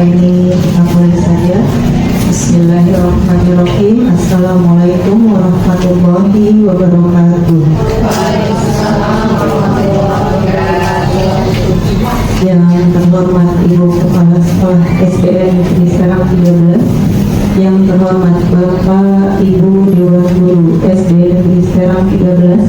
ini kita mulai saja. Bismillahirrahmanirrahim. Assalamualaikum warahmatullahi wabarakatuh. Yang terhormat Ibu Kepala Sekolah SDN Negeri Serang 13, yang terhormat Bapak Ibu Dewan Guru SD Negeri Serang 13,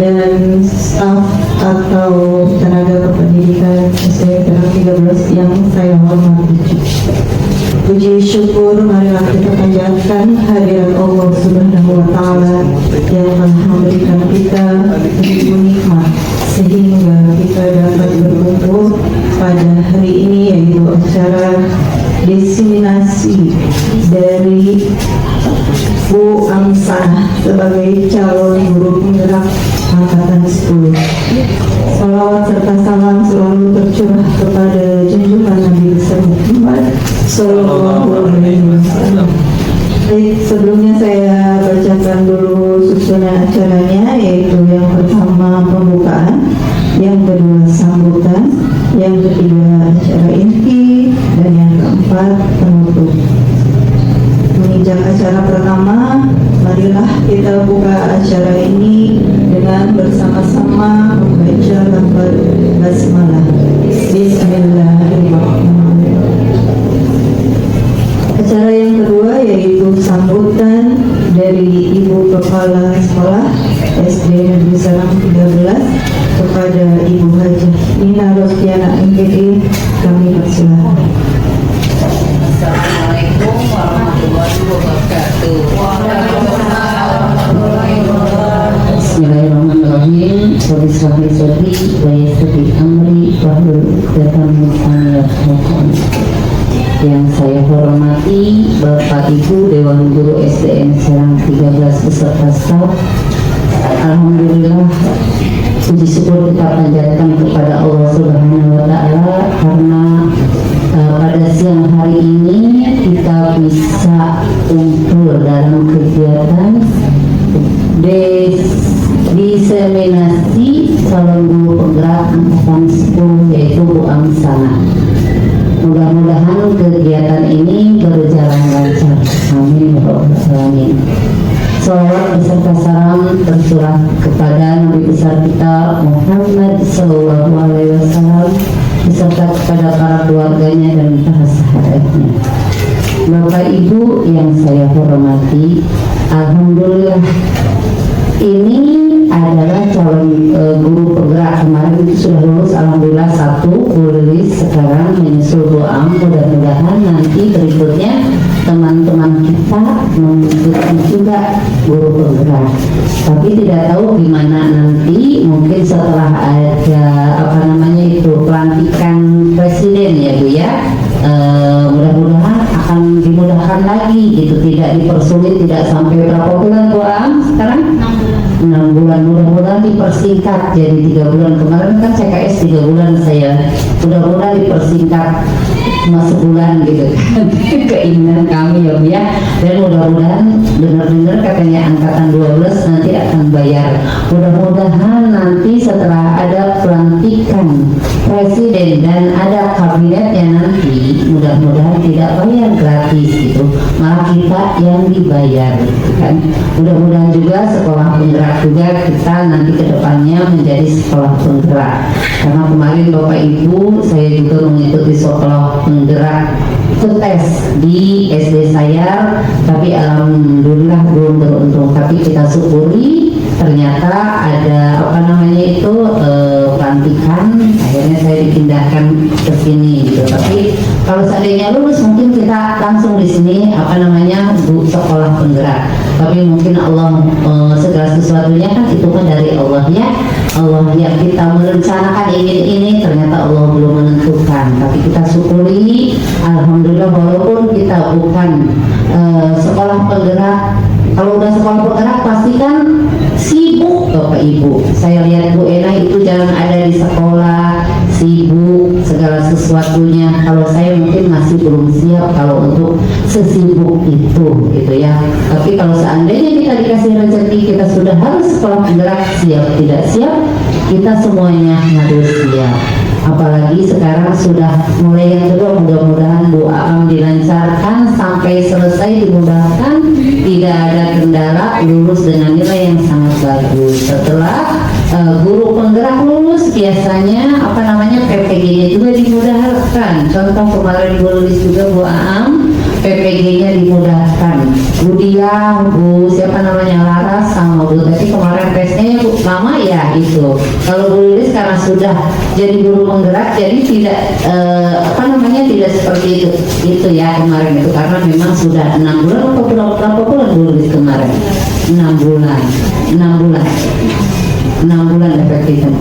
dan staf atau tenaga kependidikan SD Serang 13 yang saya hormati. Puji syukur marilah kita panjatkan hadirat Allah Subhanahu wa Ta'ala yang telah memberikan kita begitu nikmat sehingga kita dapat berkumpul pada hari ini, yaitu acara diseminasi dari Bu Amsah sebagai calon guru penggerak angkatan 10. Salawat serta salam selalu tercurah kepada junjungan Nabi besar Muhammad Sallallahu Alaihi Wasallam. Baik, sebelumnya saya bacakan dulu susunan acaranya, yaitu yang pertama pembukaan, yang kedua sambutan, yang ketiga acara inti, dan yang keempat penutup. Menginjak acara pertama, marilah kita buka acara ini dengan bersama-sama membaca lafaz basmalah. Bismillahirrahmanirrahim. Acara yang kedua yaitu sambutan dari Ibu Kepala Sekolah SD Negeri Serang 13 kepada Ibu Hajah Nina Rostiana MPD. Kami persilakan. Assalamualaikum warahmatullahi wabarakatuh. Bismillahirrahmanirrahim. Wabillahi wa yassir amri wahlul 'uqdatam min lisani yafqahu. Yang saya hormati Bapak Ibu Dewan Guru SDN Serang 13 beserta staf. Alhamdulillah, puji syukur kita panjatkan kepada Allah Subhanahu wa Ta'ala karena pada siang hari ini kita bisa kumpul dalam kegiatan diseminasi calon guru penggerak angkatan 10, yaitu Bu Amsana. Mudah-mudahan kegiatan ini berjalan lancar. Amin ya Rabbal alamin. Salawat beserta salam tercurah kepada Nabi besar kita Muhammad Sallallahu Alaihi Wasallam beserta kepada para keluarganya dan para sahabatnya. Bapak Ibu yang saya hormati, alhamdulillah ini adalah calon guru penggerak. Kemarin itu sudah lulus, alhamdulillah satu lulus, sekarang menyusul doa. Mudah-mudahan nanti berikutnya teman-teman kita mengikuti juga guru penggerak. Tapi tidak tahu gimana nanti, mungkin setelah ada pelantikan presiden ya Bu ya. Mudah-mudahan akan dimudahkan lagi gitu, tidak dipersulit, tidak sampai berapa bulan Bu Am sekarang? 6 bulan, mudah-mudahan dipersingkat jadi 3 bulan. Kemarin kan CKS 3 bulan saya, mudah-mudahan dipersingkat cuma sebulan gitu. Keinginan kami ya Bu ya. Dan mudah-mudahan benar-benar katanya angkatan 12 nanti akan bayar. Mudah-mudahan nanti setelah ada pelantikan presiden dan ada kabinetnya nanti, mudah-mudahan tidak bayar gratis gitu, malah kita yang dibayar gitu kan. Mudah-mudahan juga sekolah penggerak juga kita nanti kedepannya menjadi sekolah penggerak, karena kemarin Bapak Ibu saya juga mengikuti sekolah penggerak tes di SD saya, tapi alhamdulillah belum beruntung. Tapi kita syukuri ternyata ada pelantikan, akhirnya saya dipindahkan ke sini gitu. Tapi kalau seandainya lulus mungkin kita langsung di sini bu sekolah penggerak. Tapi mungkin Allah segala sesuatunya kan itu kan dari Allah ya. Allah yang kita merencanakan ini ternyata Allah belum menentukan. Tapi kita syukuri, alhamdulillah, walaupun kita bukan sekolah penggerak. Kalau udah sekolah penggerak pasti kan sibuk Bapak Ibu. Saya lihat Bu Ena itu jangan ada di sekolah, sibuk segala sesuatunya. Kalau saya mungkin masih belum siap kalau untuk sesibuk itu gitu ya. Tapi kalau seandainya kita dikasih rezeki, kita sudah harus sekolah penggerak, siap tidak siap, kita semuanya harus siap. Apalagi sekarang sudah mulai yang kedua, mudah-mudahan Bu Aam dilancarkan sampai selesai, dimudahkan, tidak ada kendala, lulus dengan nilai yang sangat bagus. Setelah guru penggerak lulus, biasanya PPG-nya juga dimudahkan. Contoh kemarin Bu lulus juga Bu Aam, PPG-nya dimudahkan. Bu Dia, Bu Laras sama Bu Tati kemarin tesnya lama ya itu. Kalau Bu Lilis karena sudah jadi guru penggerak, jadi tidak tidak seperti itu ya kemarin itu, karena memang sudah 6 bulan atau berapa bulan Bu Lilis kemarin? 6 bulan efeknya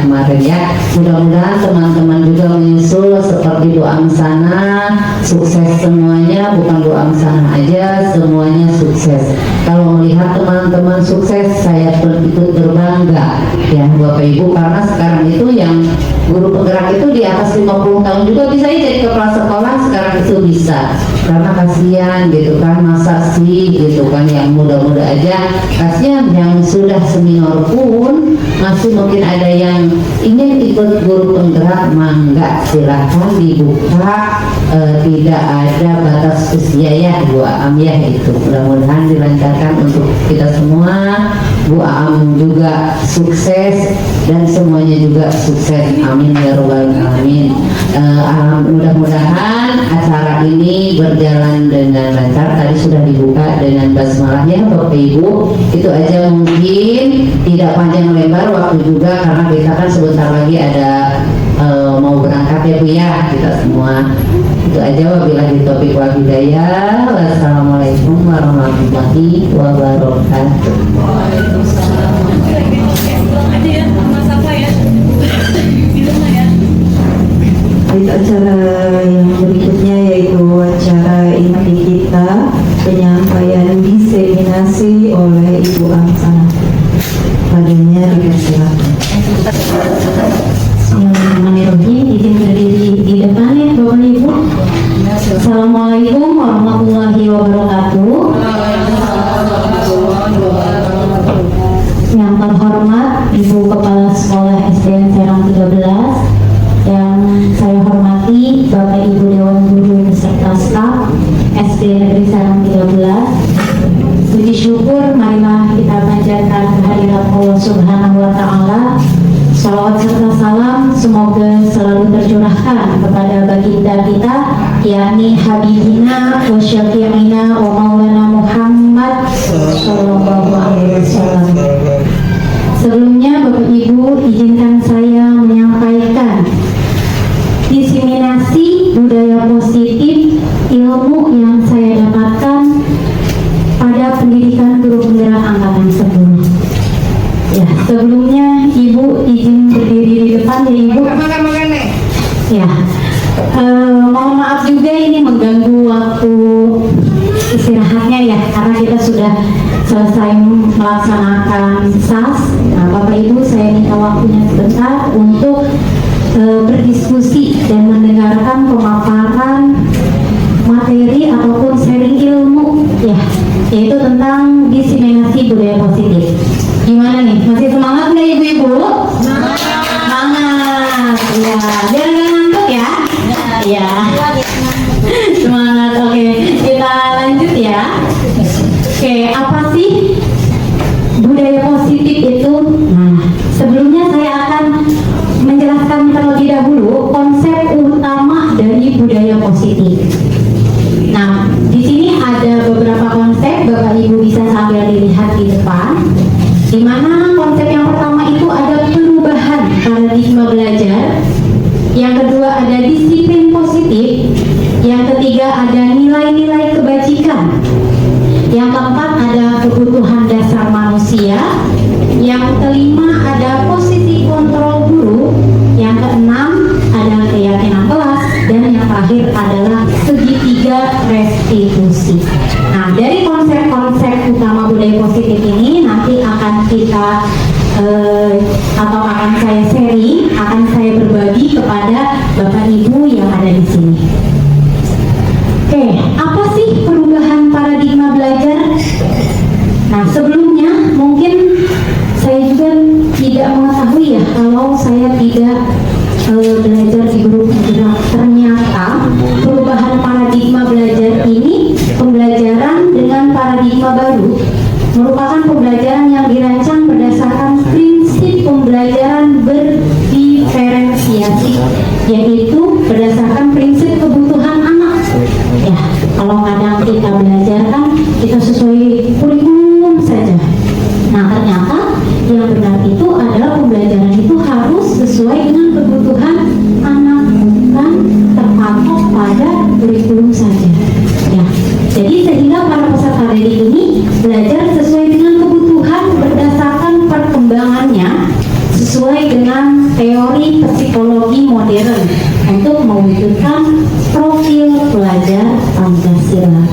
kemarin ya. Mudah-mudahan teman-teman juga menyusul seperti Bu Amsana, sukses semuanya, bukan Bu Amsana aja, semuanya sukses. Kalau melihat teman-teman sukses, saya pun ikut berbangga ya Bapak Ibu, karena sekarang itu yang guru penggerak itu di atas 50 tahun juga bisa jadi kepala sekolah sekarang itu bisa, karena kasihan gitu kan, masa sih gitu kan yang muda-muda aja, kasihan yang sudah senior pun masih mungkin ada yang ingin ikut guru penggerak, mangga silahkan dibuka, tidak ada batas usia ya Bu Aam ya, itu mudah-mudahan dilancarkan untuk kita semua. Bu Aam juga sukses dan semuanya juga sukses, amin ya robbal alamin. Mudah-mudahan acara ini berjalan dengan lancar. Tadi sudah dibuka dengan basmalahnya Bapak Ibu, itu aja, mungkin tidak panjang lebar waktu juga karena kita kan sebentar lagi ada mau berangkat ya Bu ya, kita semua. Itu aja, wabillahi taufiq wal hidayah. Wassalamualaikum warahmatullahi wabarakatuh. Baik, acara yang berikutnya yaitu acara inti kita, penyampaian diseminasi oleh Ibu Amsana. Padanya dipersilakan. Bismillahirrahmanirrahim. Izin berdiri di depan ya Bapak Ibu. Assalamualaikum warahmatullahi wabarakatuh. Yang terhormat Ibu Kepala Sekolah SDN Serang 13, yang saya hormati Bapak Ibu Dewan Guru beserta staf SD Negeri Serang 13. Puji syukur marilah kita panjatkan kehadirat Allah Subhanahu wa Ta'ala. Salawat serta salam semoga selalu tercurahkan kepada baginda kita, yakni Habibina wa Syafi'ina wa Maulana Muhammad Sallallahu Alaihi Wasallam. Sebelumnya Bapak Ibu, izinkan saya menyampaikan diseminasi budaya positif ilmu yang saya dapatkan pada pendidikan guru penggerak angkatan 10. Ya, sebelumnya Ibu izin berdiri di depan ya Ibu. Ya, mohon maaf juga ini mengganggu waktu istirahatnya ya, karena kita sudah selesai melaksanakan SAS. Nah, Bapak Ibu, saya minta waktunya sebentar untuk berdiskusi dan mendengarkan pemaparan materi ataupun sharing ilmu ya, yaitu tentang diseminasi budaya positif. Gimana nih? Masih semangat nggak Ibu-Ibu? Semangat! Ya, biar nggak ngantuk ya? Ya. Semangat, oke. Kita lanjut ya. Oke, apa sih budaya positif itu? Nah, sebelumnya saya akan menjelaskan terlebih dahulu konsep utama dari budaya positif. Nah, di sini ada beberapa konsep, Bapak Ibu bisa sambil dilihat di depan. Di mana konsep yang pertama itu ada perubahan paradigma belajar, yang kedua ada disiplin positif, yang ketiga ada nilai-nilai kebajikan, yang keempat ada kebutuhan dasar manusia, yang kelima ada posisi kontrol guru, yang keenam ada keyakinan kelas, dan yang terakhir adalah segitiga restitusi. Nah, dari konsep-konsep utama budaya positif ini nanti akan kita atau akan saya sharing, akan saya berbagi kepada Bapak Ibu yang ada di sini. Oke, apa sih perubahan paradigma belajar? Nah, sebelumnya mungkin saya juga tidak mengetahui ya, kalau saya tidak pembelajaran dengan paradigma baru merupakan pembelajaran yang dirancang berdasarkan prinsip pembelajaran berdiferensiasi, yaitu berdasarkan prinsip kebutuhan anak. Ya, kalau kadang kita belajar kan kita sesuai kurikulum saja. Nah, ternyata yang benar itu adalah pembelajaran itu harus sesuai dengan kebutuhan anak, bukan terpatok pada kurikulum saja. Ya, jadi sehingga para peserta didik ini belajar sesuai dengan kebutuhan berdasarkan perkembangannya, sesuai dengan teori psikologi modern untuk mewujudkan profil pelajar Pancasila.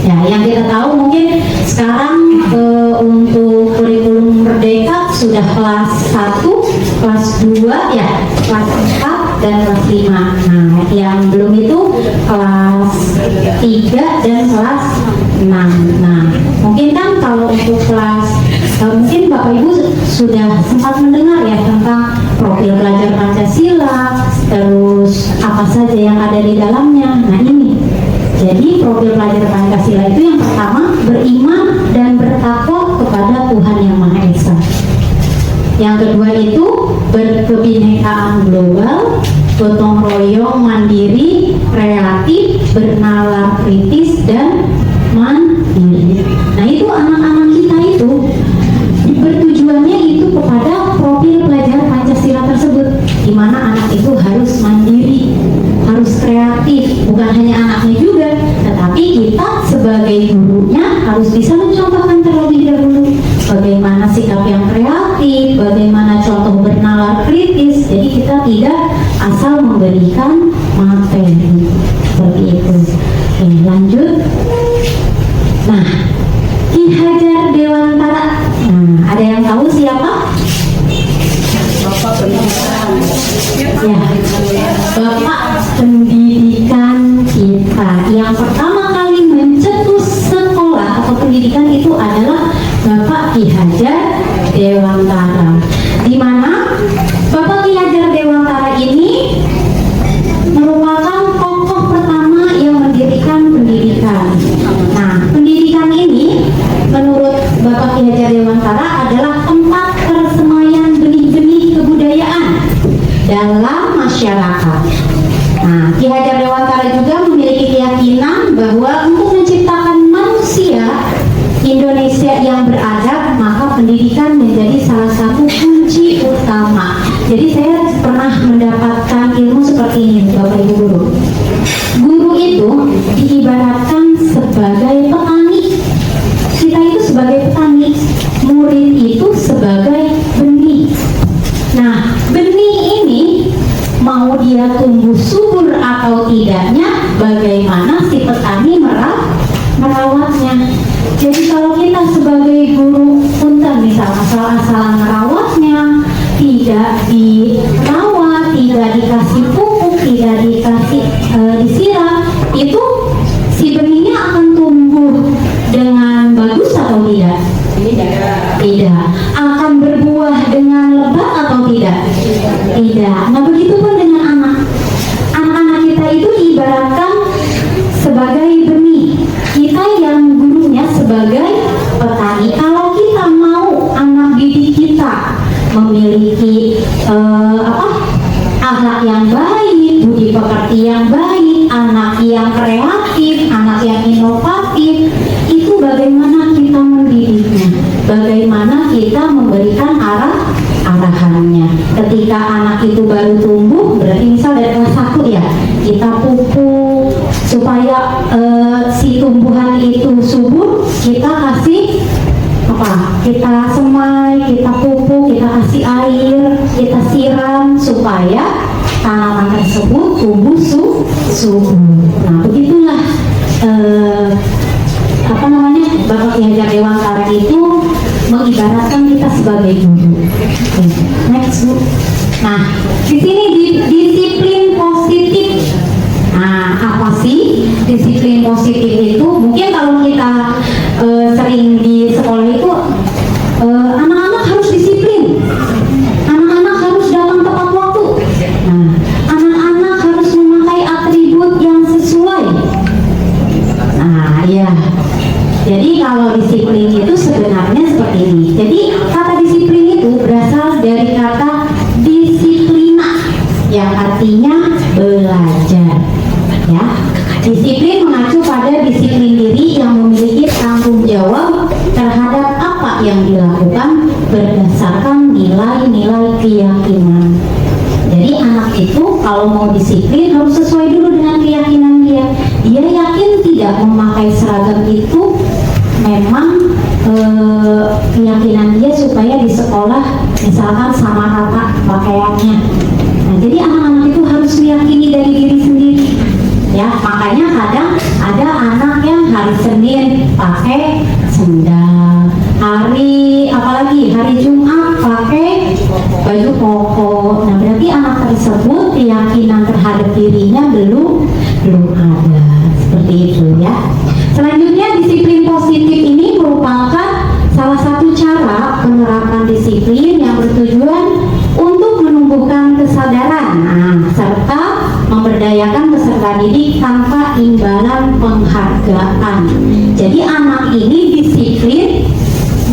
Ya, yang kita tahu mungkin sekarang untuk kurikulum Merdeka sudah kelas 1, kelas 2, ya, kelas 4 dan kelas 5. Nah, yang belum itu kelas 3 dan kelas 6. Nah, mungkin kan kalau untuk kelas mungkin Bapak Ibu sudah sempat mendengar ya tentang profil pelajar Pancasila, terus apa saja yang ada di dalamnya. Nah, ini jadi profil pelajar Pancasila itu yang pertama beriman dan bertakwa kepada Tuhan Yang Maha Esa. Yang kedua itu berkebinekaan global, gotong royong mandiri, kreatif, bernalar kritis dan mandiri. Nah, itu anak-anak kita itu bertujuannya itu kepada profil pelajar Pancasila tersebut, di mana anak itu harus mandiri, harus kreatif, bukan hanya anaknya juga, tetapi kita sebagai gurunya harus bisa mencontohkan terlebih dahulu bagaimana sikap yang kreatif, bagaimana contoh bernalar kritis. Jadi kita tidak asal memberikan materi seperti itu. Oke, lanjut. Nah, Ki Hajar Dewantara. Nah, ada yang tahu siapa? Bapak pendidikan. Ya, Bapak pendidikan kita yang pertama kali mencetus sekolah atau pendidikan itu adalah Bapak Ki Hajar Dewantara. Di mana Bapak Ki Hajar Dewantara ini merupakan tokoh pertama yang mendirikan pendidikan. Nah, pendidikan ini menurut Bapak Ki Hajar Dewantara adalah tempat persemaian benih-benih kebudayaan dalam masyarakat. Nah, Ki Hajar Dewantara juga memiliki keyakinan bahwa untuk menciptakan manusia Indonesia yang beradab, maka pendidikan menjadi salah satu kunci utama. Jadi saya pernah mendapatkan ilmu seperti ini, Bapak Ibu guru. Guru itu diibaratkan sebagai petani. Kita itu sebagai petani, murid itu sebagai benih. Nah, benih ini mau dia tumbuh subur atau tidaknya, bagaimana si petani merawatnya. Jadi kalau kita sebagai guru punten misal asal-asalan merawatnya, tidak dirawat, tidak dikasih pupuk, tidak dikasih disiram, itu si benihnya akan tumbuh dengan bagus atau tidak? Tidak. Akan berbuah dengan lebat atau tidak? Tidak. Nah, begitu pun dengan anak. Anak-anak kita itu diibaratkan sebagai benih. Kita yang gurunya sebagai petani. Kalau kita mau anak didik kita memiliki akhlak yang baik, budi pekerti yang baik, anak yang kreatif, anak yang inovatif, itu bagaimana kita mendidiknya, bagaimana kita memberikan arahannya. Ketika anak itu baru tumbuh, berarti misal dari kelas 1 ya, kita pupuk supaya si tumbuhan itu subur, kita kasih apa? Kita semai, kita pupuk, kita kasih air, kita siram supaya tanaman tersebut tumbuh subur. Nah, begitulah Bapak Ki Hajar Dewantara itu mengibaratkan kita sebagai guru. Next, Bu. Nah, di sini disiplin positif. Nah, apa sih disiplin positif itu? Mungkin kalau kita sering di sekolah itu anak-anak harus disiplin, anak-anak harus datang tepat waktu. Nah, anak-anak harus memakai atribut yang sesuai. Nah, ya Ya. Jadi kalau disiplin itu sebenarnya seperti ini. Jadi kata disiplin itu berasal dari kata disiplina yang artinya belajar. Ya. Disiplin mengacu pada disiplin diri yang memiliki tanggung jawab terhadap apa yang dilakukan berdasarkan nilai-nilai keyakinan. Jadi anak itu kalau mau disiplin harus sesuai dulu dengan keyakinan dia. Dia yakin tidak memakai seragam itu memang keyakinan dia supaya di sekolah misalkan sama rata pakaiannya. Nah, jadi anak-anak itu harus meyakini dari diri sendiri. Ya, makanya kadang ada anak yang hari Senin pakai sendal, hari Jumat pakai baju koko. Nah, berarti anak tersebut keyakinan terhadap dirinya belum ada. Seperti itu ya. Selanjutnya disiplin positif ini merupakan salah satu cara penerapan disiplin yang bertujuan untuk menumbuhkan kesadaran, serta memberdayakan peserta didik tanpa imbalan penghargaan. Jadi anak ini disiplin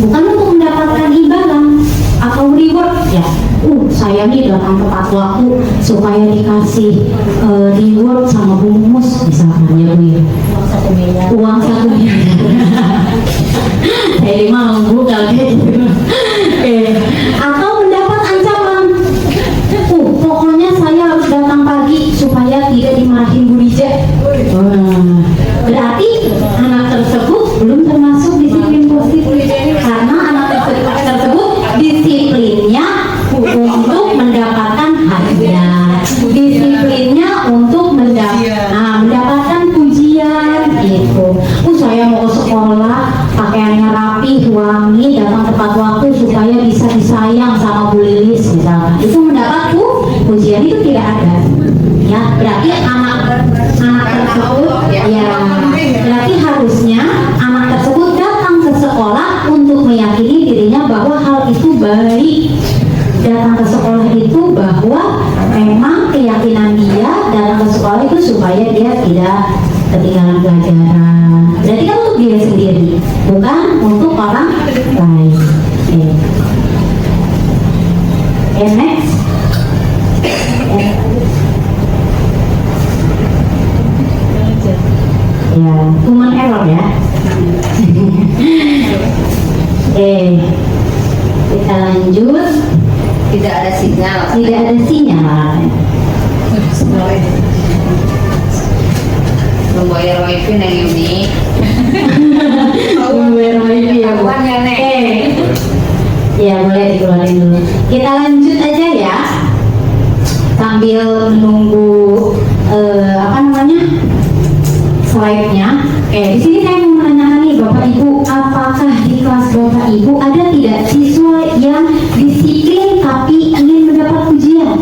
bukan untuk mendapatkan imbalan atau reward ya. Saya nih datang tepat waktu supaya dikasih reward sama Bu Mus misalkan ya Bu. Uang 1 miliar. Saya mau Bu kalau kayak gitu. Atau mendapat ancaman. Pokoknya saya harus datang pagi supaya tidak dimarahin Bu Rija. Berarti anak tersebut belum termasuk disiplin positif karena anak tersebut disiplinnya untuk mendapatkan hadiah, disiplinnya untuk mendapatkan pujian gitu. Saya mau ke sekolah pakaiannya rapi, wangi, datang tepat waktu supaya bisa disayang sama Bu Lilis misalkan. Itu mendapat pujian itu tidak ada. Ya, berarti anak tersebut berarti harusnya anak tersebut datang ke sekolah untuk meyakini dirinya bahwa hal itu baik. Datang ke sekolah itu bahwa memang keyakinan dia datang ke sekolah itu supaya dia tidak ketinggalan pelajaran. Berarti kan untuk dia sendiri, bukan untuk orang lain. Next. Ya, human error ya. Kita lanjut. Tidak ada sinyal. Tidak ada sinyal. Membayar wifi neng Yuni. Membayar wifi ya Bu. Ya boleh dikeluarin dulu. Kita lanjut aja ya. Sambil menunggu slide-nya. Di sini saya mau menanyakan nih Bapak Ibu, apakah di kelas Bapak Ibu ada tidak siswa yang disiplin tapi ingin mendapat pujian?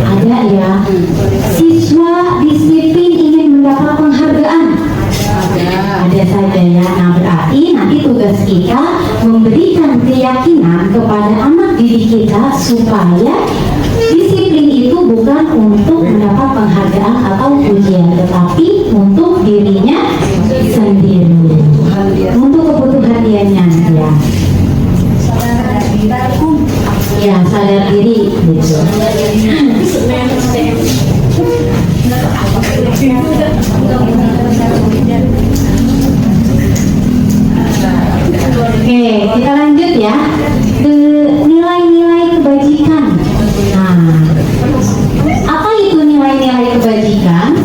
Ada ya. Siswa disiplin ingin mendapat penghargaan? Ada saja ya. Nah, berarti nanti tugas kita memberikan keyakinan kepada anak didik kita supaya disiplin itu bukan untuk mendapat penghargaan atau pujian, tetapi untuk dirinya sendiri, untuk kebutuhan dianya ya. Ya, sadar diri gitu. Oke, kita lanjut ya ke nilai-nilai kebajikan. Nah, apa itu nilai-nilai kebajikan?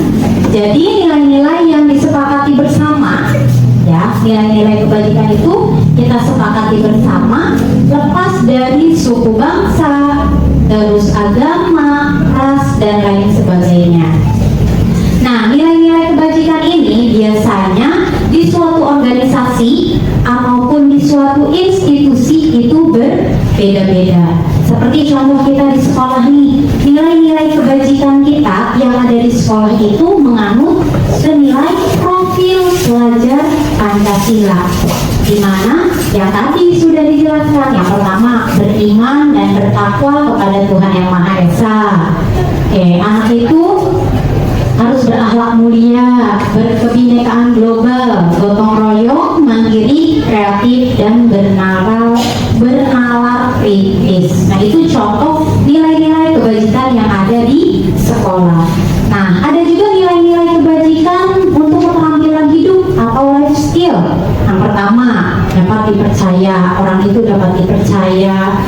Jadi nilai-nilai yang disepakati bersama, ya, nilai-nilai kebajikan itu kita sepakati bersama, lepas dari suku bangsa, terus agama, ras, dan lain sebagainya. Nah, nilai-nilai kebajikan ini biasanya di suatu organisasi ataupun di suatu institusi itu berbeda-beda. Seperti contoh kita di sekolah nih, nilai-nilai kebajikan kita yang ada di sekolah itu menganut senilai profil pelajar Pancasila, di mana yang tadi sudah dijelaskan. Yang pertama, beriman dan bertakwa kepada Tuhan Yang Maha Esa. Anak itu harus berakhlak mulia, berkebinekaan global, gotong royong, mandiri, kreatif, dan bernalar kritis. Nah, itu contoh nilai-nilai kebajikan yang ada di sekolah. Nah, ada juga nilai-nilai kebajikan untuk keterampilan hidup atau life skill. Yang pertama, dapat dipercaya. Orang itu dapat dipercaya,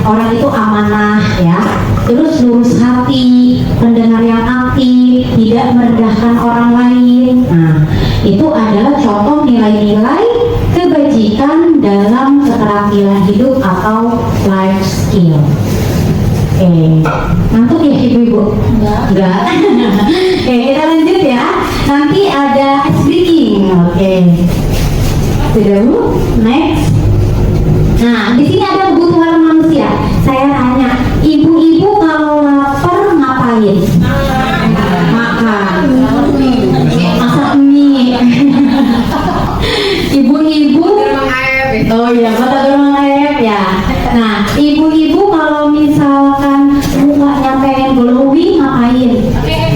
orang itu amanah ya. Terus lurus hati, pendengar yang aktif, tidak merendahkan orang lain. Nah, itu adalah contoh nilai-nilai kebajikan dalam keterampilan hidup atau life skill. Ngantuk ya ibu-ibu? Enggak. Kita lanjut ya. Nanti ada ice breaking. Sudah bu? Next. Nah, di sini ada kebutuhan manusia. Saya tanya, ibu-ibu kalau lapar ngapain? Makan. Masak mie. Ibu-ibu. Oh iya, mata dorong air ya. Nah, ibu-ibu kalau misalkan mukanya pengen glowing ngapain?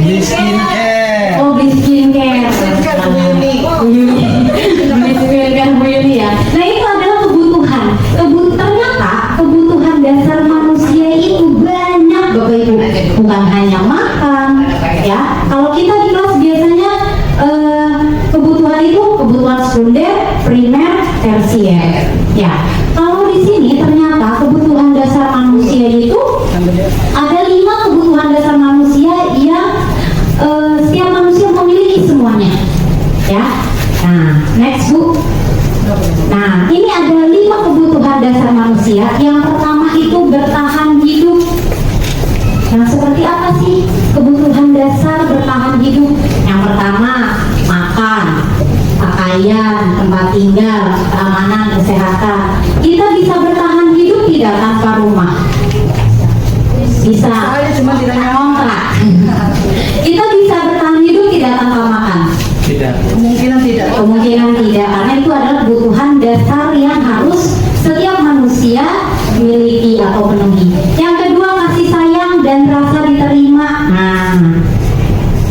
Beli skincare. Oh, beli skincare. Beli skincare Bu Yuni ya. Nah, itu adalah kebutuhan. Ternyata kebutuhan dasar manusia itu banyak Bapak Ibu. Bukan hanya makan ya. Kalau kita di kelas biasanya kebutuhan itu kebutuhan sekunder, primer, tersier. Ya. Kalau di sini ternyata kebutuhan dasar manusia itu ada 5 kebutuhan dasar manusia yang setiap manusia memiliki semuanya. Ya. Nah, next Bu. Nah, ini ada 5 kebutuhan dasar manusia. Yang pertama itu bertahan hidup. Yang seperti apa sih kebutuhan dasar bertahan hidup? Yang pertama, makan, pakaian, tempat tinggal, keamanan, kesehatan. Kita bisa bertahan hidup tidak tanpa rumah? Bisa. Cuma tidak kontrak. Kita bisa bertahan hidup tidak tanpa makan? Tidak. Kemungkinan tidak. Kemungkinan tidak, karena itu adalah kebutuhan dasar yang harus setiap manusia miliki atau penuhi. Yang kedua, kasih sayang dan rasa diterima. Nah,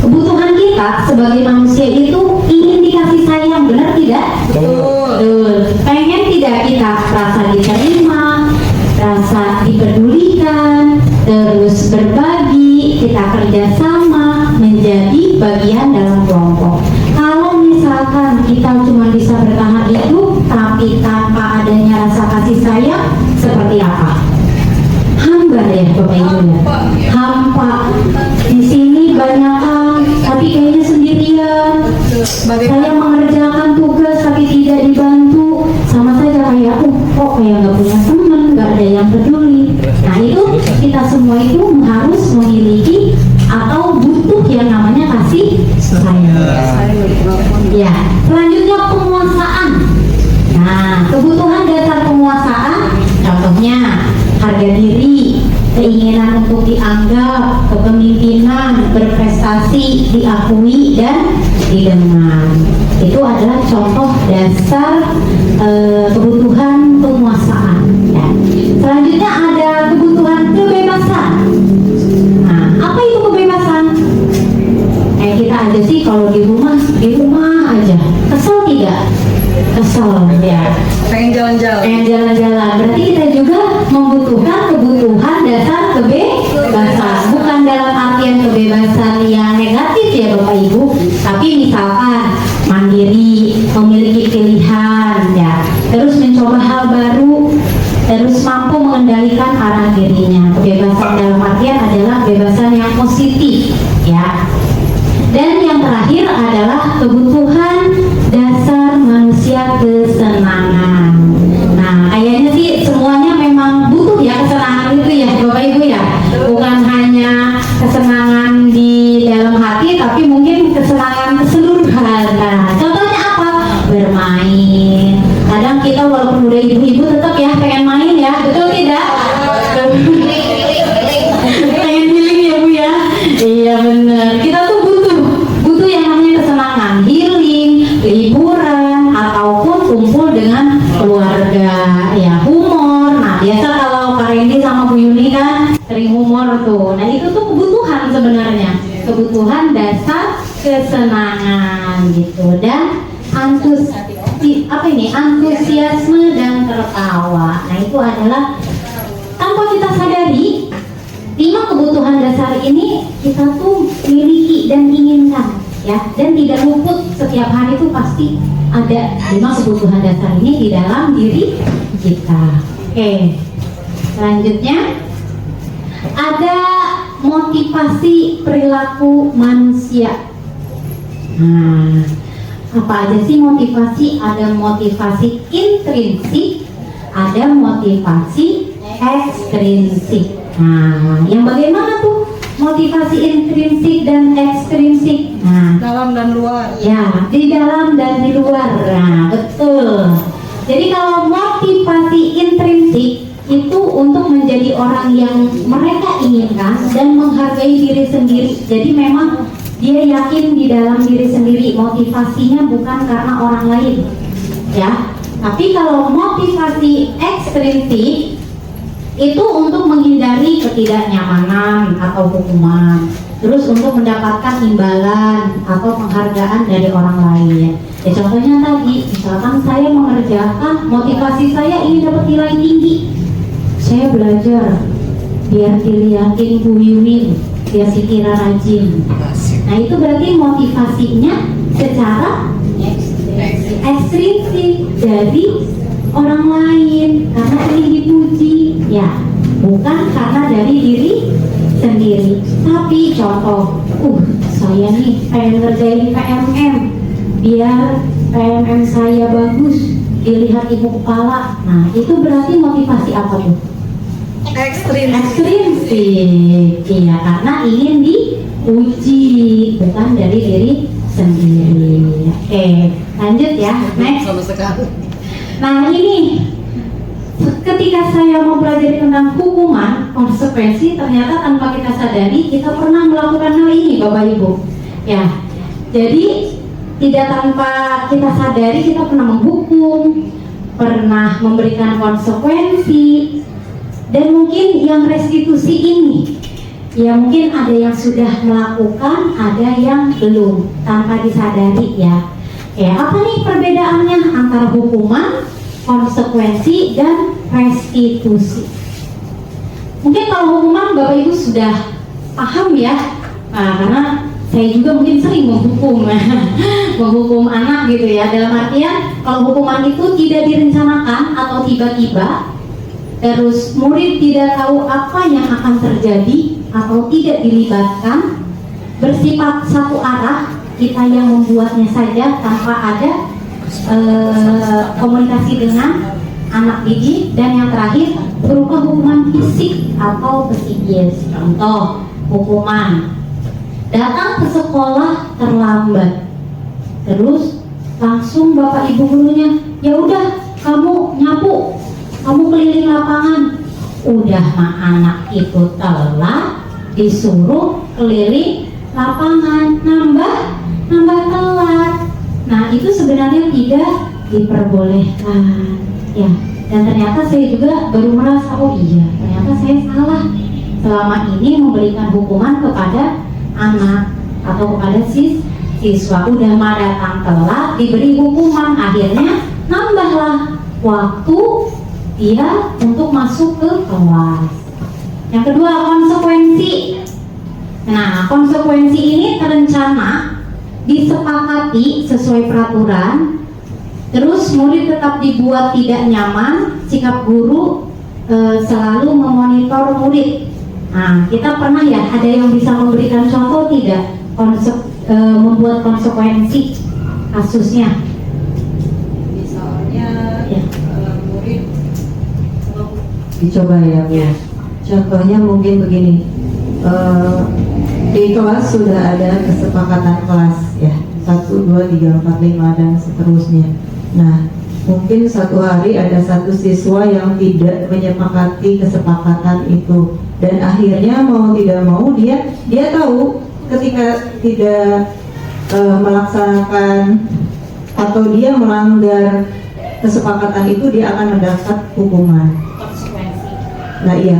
kebutuhan kita sebagai manusia itu ingin dikasih sayang, benar tidak? Betul. Pengen tidak kita rasa diterima, rasa dipedulikan, terus berbagi, kita kerjasama, menjadi bagian dalam kelompok. Kalau misalkan kita cuma bisa bertahan hidup tapi tanpa adanya rasa kasih sayang, seperti apa? Hampa ya Bapak Ibu ya. Hampa. Di sini banyak orang tapi kayaknya sendirian. Saya mengerjakan tugas tapi tidak dibantu. Sama saja kayak kok kayak nggak punya teman, nggak ada yang peduli. Nah, itu kita semua itu harus memiliki atau butuh yang namanya kasih sayang. Ya, selanjutnya penguasaan. Nah, kebutuhan dasar penguasaan contohnya harga diri, keinginan untuk dianggap, kepemimpinan, berprestasi, diakui dan didengar. Itu adalah contoh dasar kebutuhan penguasaan. Ya. Selanjutnya ada kebutuhan kebebasan. Nah, apa itu kebebasan? Kita aja sih kalau di rumah aja. Kesel tidak? Kesel ya. Pengen jalan-jalan. Pengen jalan-jalan. Berarti kita juga membutuhkan kebutuhan dasar kebebasan. Bukan dalam artian kebebasan yang negatif ya Bapak Ibu, tapi misalkan mandiri, memiliki pilihan ya. Terus mencoba hal baru, terus mampu mengendalikan arah dirinya. Kebebasan dalam artian adalah kebebasan yang positif ya. Dan yang terakhir adalah kebutuhan dasar manusia kesenangan. Nah, kayaknya sih semuanya memang butuh ya kesenangan itu ya Bapak Ibu ya. Bukan hanya kesenangan di dalam hati, tapi mungkin kesenangan keseluruhan. Nah, contohnya apa? Bermain. Kadang kita walaupun udah ibu-ibu tetap ya pengen main ya, betul tidak? Pengen healing ya Bu ya? Iya benar. Kita tuh butuh yang namanya kesenangan, healing, liburan, ataupun kumpul dengan keluarga, ya humor. Nah biasa kalau Kak Randy sama Bu Yuni kan sering humor tuh. kebutuhan dasar kesenangan gitu, dan antusiasme dan tertawa. Nah, itu adalah tanpa kita sadari 5 kebutuhan dasar ini kita tuh miliki dan inginkan ya, dan tidak luput setiap hari itu pasti ada 5 kebutuhan dasar ini di dalam diri kita. Oke, selanjutnya ada motivasi perilaku manusia. Nah, apa aja sih motivasi? Ada motivasi intrinsik, ada motivasi ekstrinsik. Nah, yang bagaimana tuh motivasi intrinsik dan ekstrinsik? Nah, Dalam dan luar. ya, di dalam dan di luar. Nah, betul. Jadi kalau motivasi intrinsik itu untuk menjadi orang yang mereka inginkan dan menghargai diri sendiri. Jadi memang dia yakin di dalam diri sendiri, motivasinya bukan karena orang lain, ya. Tapi kalau motivasi ekstrinsik itu untuk menghindari ketidaknyamanan atau hukuman, terus untuk mendapatkan imbalan atau penghargaan dari orang lain. Ya, contohnya tadi, misalkan saya mengerjakan, motivasi saya ingin dapat nilai tinggi, saya belajar biar dilihatin Bu Yumin, biar si Kira rajin. Nah, itu berarti motivasinya secara ekstrinsik dari orang lain karena ingin dipuji, ya, bukan karena dari diri sendiri. Tapi contoh, saya nih pengen ngerjain PMM biar PMM saya bagus dilihat ibu kepala. Nah, itu berarti motivasi apa tuh? Ekstrinsik, iya, karena ingin dipuji, bukan dari diri sendiri. Oke, lanjut ya, next. Sama sekali. Nah, ini ketika saya mempelajari tentang hukuman, konsekuensi, ternyata tanpa kita sadari kita pernah melakukan hal ini, Bapak Ibu. Ya, jadi tidak tanpa kita sadari kita pernah menghukum, pernah memberikan konsekuensi, dan mungkin yang restitusi ini, ya mungkin ada yang sudah melakukan, ada yang belum, tanpa disadari ya. Ya, apa nih perbedaannya antara hukuman, konsekuensi, dan restitusi? Mungkin kalau hukuman Bapak Ibu sudah paham ya, karena saya juga mungkin sering menghukum menghukum anak gitu ya. Dalam artian kalau hukuman itu tidak direncanakan atau tiba-tiba, terus murid tidak tahu apa yang akan terjadi atau tidak dilibatkan, bersifat satu arah, kita yang membuatnya saja tanpa ada komunikasi dengan anak didik, dan yang terakhir berupa hukuman fisik atau psikis. Contoh hukuman, datang ke sekolah terlambat, terus langsung bapak ibu gurunya, ya udah kamu nyapu, kamu keliling lapangan. Udah mah anak itu telat, disuruh keliling lapangan, nambah telat. Nah, itu sebenarnya tidak diperbolehkan ya. Dan ternyata saya juga baru merasa, oh iya, ternyata saya salah selama ini memberikan hukuman kepada anak atau kepada siswa. Udah mah datang telat, diberi hukuman, akhirnya nambahlah waktu dia untuk masuk ke kelas. Yang kedua, konsekuensi. Nah, konsekuensi ini terencana, disepakati sesuai peraturan, terus murid tetap dibuat tidak nyaman, sikap guru selalu memonitor murid. Nah, kita pernah ya, ada yang bisa memberikan contoh tidak membuat konsekuensi kasusnya? Misalnya Ya. Murid Dicoba ya, Bu. Contohnya mungkin begini, di kelas sudah ada kesepakatan kelas ya, 1, 2, 3, 4, 5 dan seterusnya. Nah, mungkin suatu hari ada satu siswa yang tidak menyepakati kesepakatan itu, dan akhirnya mau tidak mau dia tahu ketika tidak melaksanakan atau dia melanggar kesepakatan itu, dia akan mendapat hukuman. Nah iya,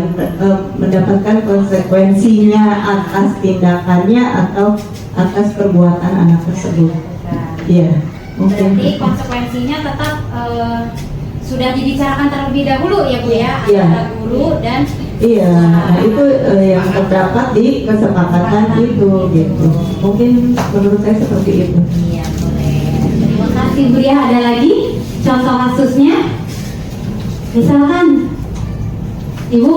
mendapatkan konsekuensinya atas tindakannya atau atas perbuatan anak tersebut. Iya, mungkin. Berarti konsekuensinya tetap sudah dibicarakan terlebih dahulu ya Bu ya, Iya. antara guru dan Iya, nah itu yang terdapat di kesepakatan itu gitu. Mungkin menurut saya seperti itu. Iya, boleh. Terima kasih Bu ya. Ada lagi contoh kasusnya? Misalkan Ibu,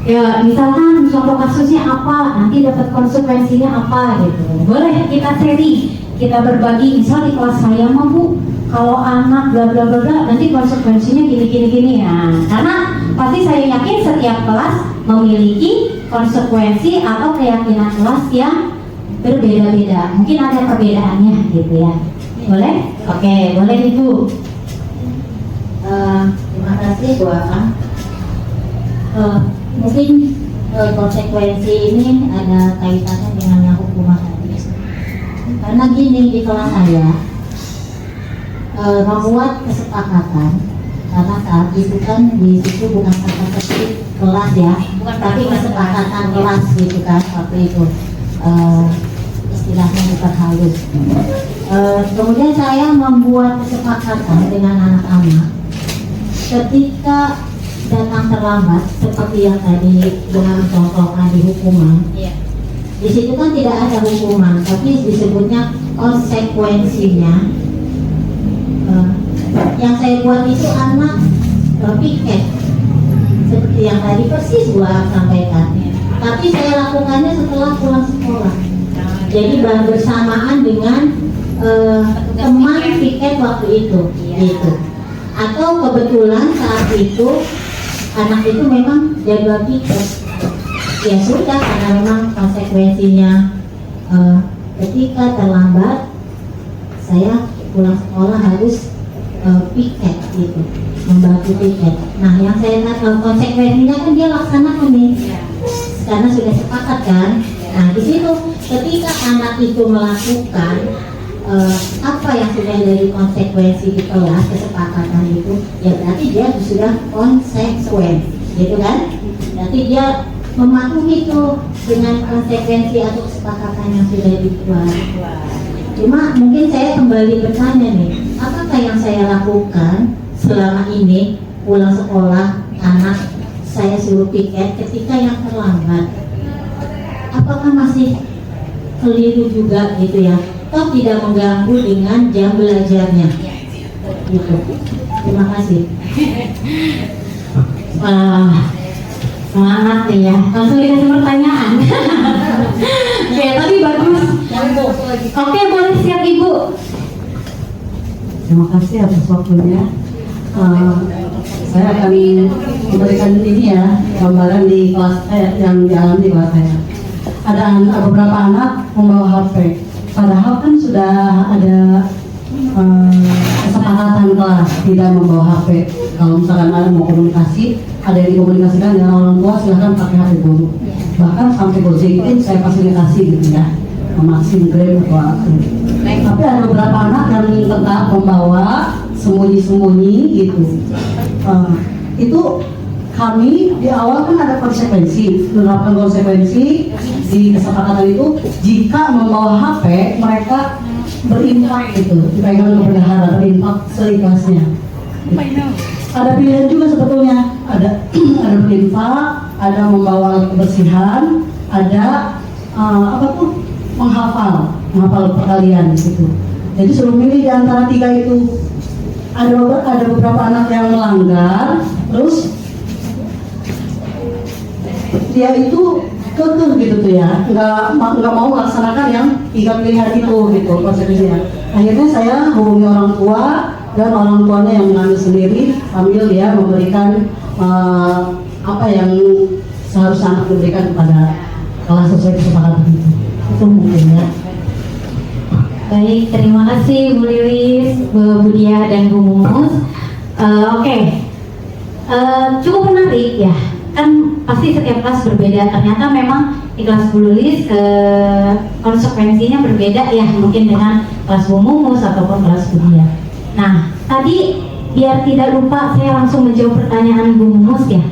ya misalkan contoh kasusnya apa, nanti dapat konsekuensinya apa gitu. Boleh kita sharing, kita berbagi. Misal di kelas saya mah Bu, kalau anak bla bla bla bla, nanti konsekuensinya gini ya. Karena pasti saya yakin setiap kelas memiliki konsekuensi atau keyakinan kelas yang berbeda-beda. Mungkin ada perbedaannya gitu ya. Boleh? Oke, boleh Ibu. Terima kasih Bu Akang. Mungkin konsekuensi ini ada kaitannya dengan yang hukuman tadi. Karena gini, di kelas saya membuat kesepakatan, karena saat itu kan di situ bukan kata kelas ya, tapi kesepakatan kelas gitu kan waktu itu, istilahnya diperhalus. Kemudian saya membuat kesepakatan dengan anak-anak ketika datang terlambat seperti yang tadi dengan contohkan di hukuman. Di situ kan tidak ada hukuman, tapi disebutnya konsekuensinya. Yang saya buat itu anak piket seperti yang tadi persis gua sampaikan. Tapi saya lakukannya setelah pulang sekolah. Jadi bersamaan dengan teman piket waktu itu, gitu. Atau kebetulan saat itu anak itu memang jadwal piket. Ya sudah, karena memang konsekuensinya ketika terlambat saya pulang sekolah harus piket gitu, membantu piket. Nah yang saya kata konsekuensinya kan dia laksanakan nih, karena sudah sepakat kan. Nah di situ ketika anak itu melakukan apa yang sudah dari konsekuensi di kelas kesepakatan itu, ya berarti dia sudah konsekuen, gitu kan? Berarti dia mematuhi itu dengan konsekuensi atau kesepakatan yang sudah dibuat. Cuma mungkin saya kembali bertanya nih, apakah yang saya lakukan selama ini pulang sekolah anak saya suruh piket ketika yang terlambat, apakah masih keliru juga gitu ya? Toh tidak mengganggu dengan jam belajarnya gitu. Terima kasih. Semangat nih ya, langsung dikasih pertanyaan. Oke, tadi bagus. Oke, boleh siap Ibu. Terima kasih atas waktunya. Saya akan memberikan ini ya, gambaran di kelas yang dialami di kelas saya. Ada beberapa anak membawa HP, padahal kan sudah ada kesepakatan kelas tidak membawa HP. Kalau misalkan ada mau komunikasi, ada yang dikomunikasikan dengan orang tua, silahkan pakai HP guru. Bahkan sampai gojekin saya fasilitasi gitu ya, Maxim Grab atau apa. Tapi ada beberapa anak yang tetap membawa sembunyi-sembunyi gitu. Itu kami di awal kan ada konsekuensi, menerapkan konsekuensi di kesepakatan itu. Jika membawa HP, mereka berinfak gitu, dipegang ke bendahara, berinfak seikhlasnya. Ada pilihan juga sebetulnya, ada berinfak, ada membawa kebersihan, ada menghafal perkalian gitu. Jadi suruh milih di antara tiga itu. Ada beberapa anak yang melanggar, terus dia itu kekeh gitu tuh ya, nggak mau melaksanakan yang tiga pilihan itu gitu konsekuensinya. Akhirnya saya hubungi orang tua dan orang tuanya yang mengambil sendiri sambil dia memberikan apa yang seharusnya anak diberikan kepada kelas sesuai kesepakatan itu. Itu mungkin ya. Baik, terima kasih Bu Lilis, Bu Budia, dan Bu Mumus. Cukup menarik ya. Kan pasti setiap kelas berbeda. Ternyata memang di kelas Bu Lilis konsekuensinya berbeda ya, mungkin dengan kelas Bu Mumus ataupun kelas Bu Budia. Nah, tadi biar tidak lupa saya langsung menjawab pertanyaan Bu Mumus ya.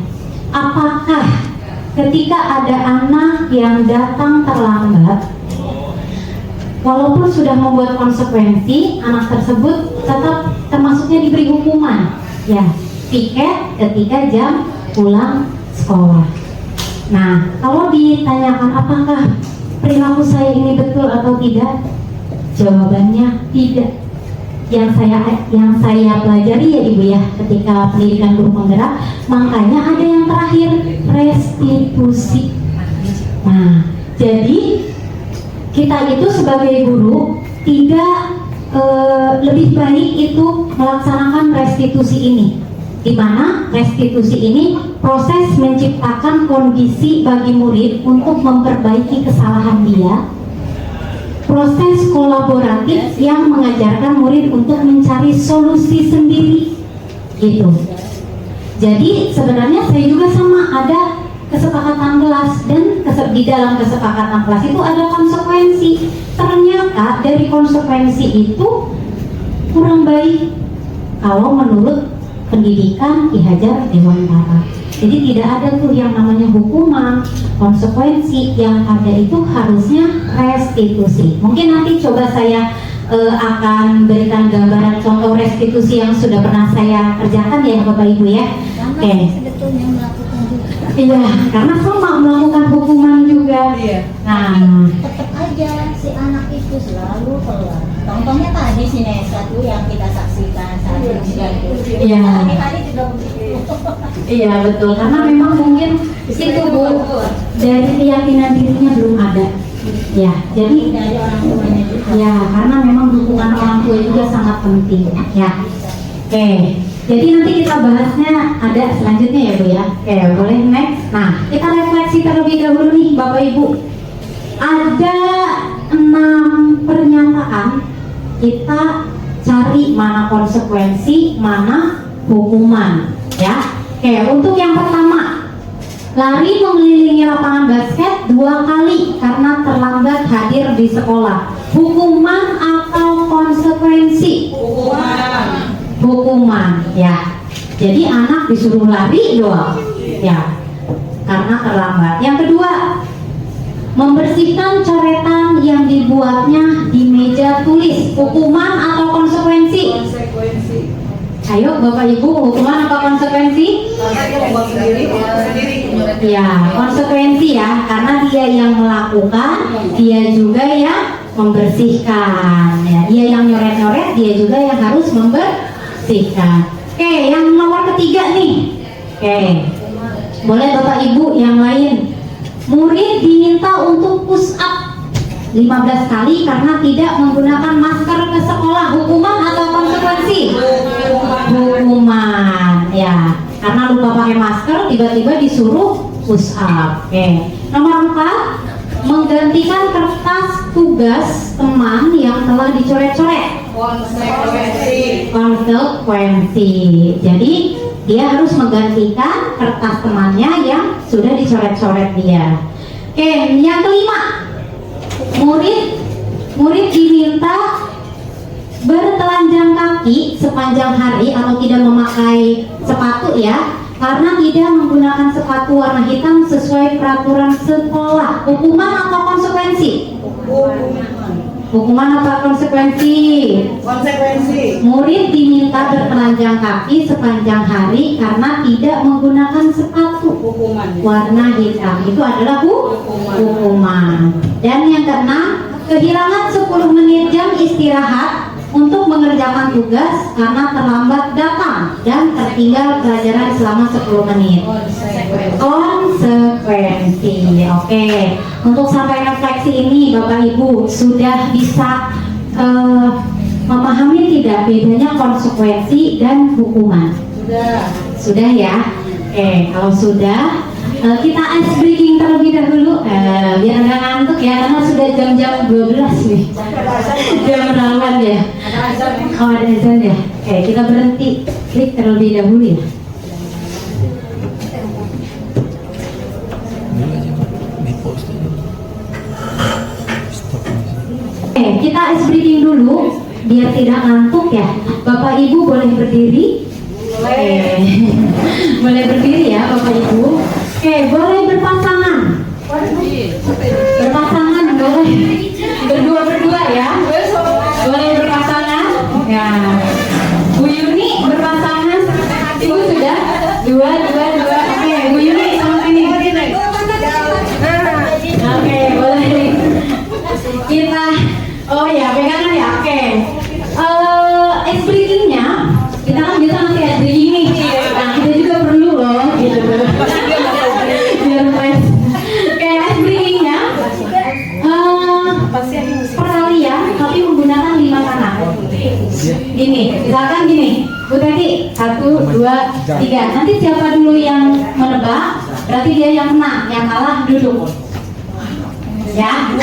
apakah ketika ada anak yang datang terlambat, walaupun sudah membuat konsekuensi, anak tersebut tetap termasuknya diberi hukuman, ya, piket ketika jam pulang sekolah. Nah, kalau ditanyakan apakah perilaku saya ini betul atau tidak, jawabannya tidak. Yang saya pelajari ya Ibu ya, ketika pendidikan guru penggerak, makanya ada yang terakhir, restitusi. Nah, jadi kita itu sebagai guru tidak lebih baik itu melaksanakan restitusi ini, di mana restitusi ini proses menciptakan kondisi bagi murid untuk memperbaiki kesalahan dia, proses kolaboratif yang mengajarkan murid untuk mencari solusi sendiri, gitu. Jadi sebenarnya saya juga sama, ada kesepakatan kelas, dan di dalam kesepakatan kelas itu ada konsekuensi. Ternyata dari konsekuensi itu kurang baik kalau menurut pendidikan Ki Hajar Dewantara. Jadi tidak ada tuh yang namanya hukuman, konsekuensi, yang ada itu harusnya restitusi. Mungkin nanti coba saya akan berikan gambaran contoh restitusi yang sudah pernah saya kerjakan ya Bapak Ibu ya. Oke. Sebetulnya melakukan juga. Iya, karena sama melakukan hukuman juga. Iya. Nah, Tetap aja si anak itu selalu keluar. Contohnya tadi sinetron satu yang kita saksikan saat ini. Iya. Tadi juga begitu. iya betul, karena memang mungkin itu Bu, dari keyakinan dirinya belum ada. Ya, jadi Dari orang tuanya juga. ya, karena memang dukungan orang tua juga sangat penting. Ya, oke. Jadi nanti kita bahasnya ada selanjutnya ya Bu ya. Oke, boleh next. Nah, kita refleksi terlebih dahulu nih Bapak Ibu. Ada 6 pernyataan, kita cari mana konsekuensi, mana hukuman. Ya, oke. Untuk yang pertama, lari mengelilingi lapangan basket 2 kali karena terlambat hadir di sekolah. Hukuman atau konsekuensi? Hukuman, ya. Jadi anak disuruh lari doang, ya, karena terlambat. Yang kedua, membersihkan coretan yang dibuatnya di meja tulis. Hukuman atau konsekuensi? Ayo Bapak Ibu, hukuman apa konsekuensi? Ya, konsekuensi ya, karena dia yang melakukan, dia juga yang membersihkan. Ya, dia yang nyoret-nyoret, dia juga yang harus membersihkan. Oke, yang nomor ketiga nih. Oke, boleh Bapak Ibu yang lain. Murid diminta untuk push up 15 kali karena tidak menggunakan masker ke sekolah. Hukuman atau konsekuensi? Hukuman, ya, karena lupa pakai masker tiba-tiba disuruh push up. Oke. Nomor 4, menggantikan kertas tugas teman yang telah dicoret-coret. Konsekuensi. Jadi dia harus menggantikan kertas temannya yang sudah dicoret-coret dia. Oke, yang kelima, murid diminta bertelanjang kaki sepanjang hari atau tidak memakai sepatu ya, karena tidak menggunakan sepatu warna hitam sesuai peraturan sekolah. Hukuman atau konsekuensi? Hukuman atau konsekuensi? Konsekuensi. Murid diminta bertelanjang kaki sepanjang hari karena tidak menggunakan sepatu warna hitam. Itu adalah hukuman. Dan yang keenam, kehilangan 10 menit jam istirahat untuk mengerjakan tugas karena terlambat datang dan tertinggal pelajaran selama 10 menit. Konsekuensi. Oke. Untuk sampai refleksi ini Bapak Ibu sudah bisa memahami tidak bedanya konsekuensi dan hukuman? Sudah ya. Oke, kalau sudah kita ice breaking terlebih dahulu biar nggak ngantuk ya, karena sudah jam-jam 12 nih. Jam rawan ya. Oh, ada azan ya. Oke, kita berhenti klik terlebih dahulu ya. Oke, kita ice breaking dulu biar tidak ngantuk ya. Bapak Ibu boleh berdiri. Boleh berdiri ya Bapak Ibu. Oke, boleh berpasangan. Berpasangan boleh. Berdua-berdua ya. Boleh berpasangan. Ya. Bu Yuni berpasangan. Ibu sudah? Dua. Oke, Bu Yuni sama sini. Oke, boleh. Kita, oh ya, pegangan ya. Oke. Ice breathing-nya, kita kan biasa nanti ice breathing nih. Nah, kita juga perlu loh, gitu. Biar fresh. Oke, ice breathing-nya, peralihan, tapi menggunakan 5 tangan. Gini, misalkan gini, Bu Teti, 1, 2, 3. Nanti siapa dulu yang menebak, berarti dia yang menang, yang kalah duduk. Ya, 2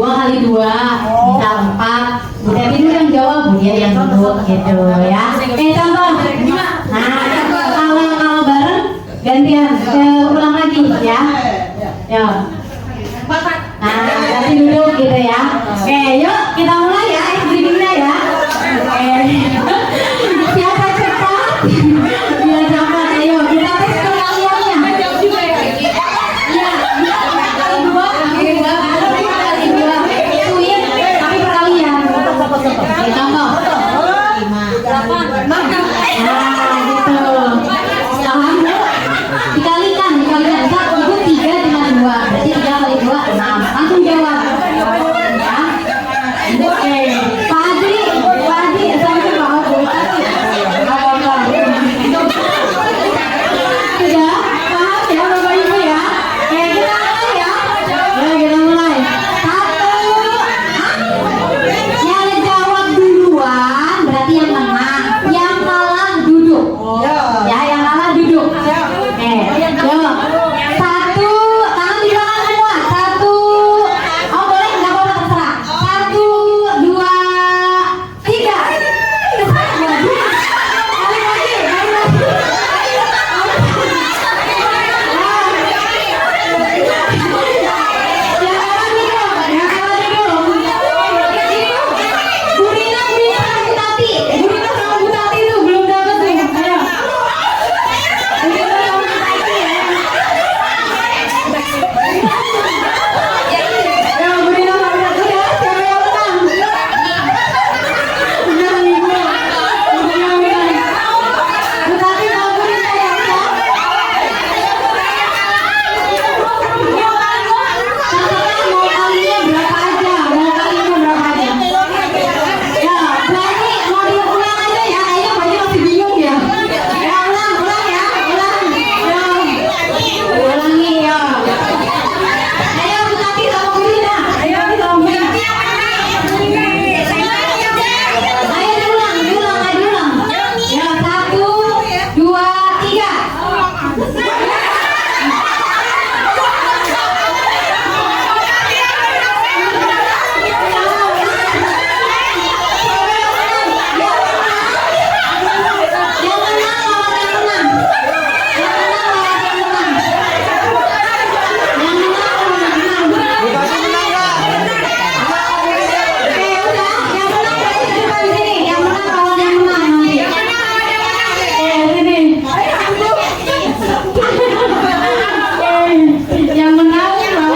kali 2 bisa 4. Bu Teti dulu yang jawab, Bu dia yang duduk gitu ya. Contoh. Nah, kalau bareng gantian, ulang lagi ya. Ya. Nah, nanti duduk gitu ya. Oke, yuk kita mulai ya, breathing-nya ya. Siapa cepat? Biar cepat, ayo kita tes peralihannya. Dikalikan 1, 3 dengan 2, berarti 3 kali 2, 6. Langsung jawab ya. Oke, Pak Adri sama Pak Abu. Sudah paham ya Bapak Ibu ya? Oke, kita mulai ya. Kita mulai. 1. Yang jawab duluan berarti yang menang. Yang kalah duduk. Ya, yang kalah duduk. Oke, yuk. 1, tangan di belakang semua. 1. Oh boleh, nggak apa-apa terserah. 1, 2, 3. Balik lagi. Bu Rina sama Bu Tati. Bu Rina sama Bu Tati tuh belum dapat tuh. Ayo. Bu Rina sama Bu Tati ya. Ya, Bu Rina sama Bu Tati ya. Siapa yang menang? Menang Ibu. Bu Rina menang. Bu Tati sama Bu Rina ya. Katakan mau kalinya berapa aja. Ya, berani mau diulang aja ya. Kayaknya banyak masih bingung ya. Ya, ulang ya. Ulangi ya. Ayo Bu Tati sama Bu Rina. Ayo diulang. Ya, 1, 2, 3. Yang menang lawan yang menang. Yang menang lawan yang menang. Yang menang lawan yang menang. Oke, udah. Yang menang berarti cuma di sini. Yang menang lawan yang menang nanti. Sini. Yang menang lawan yang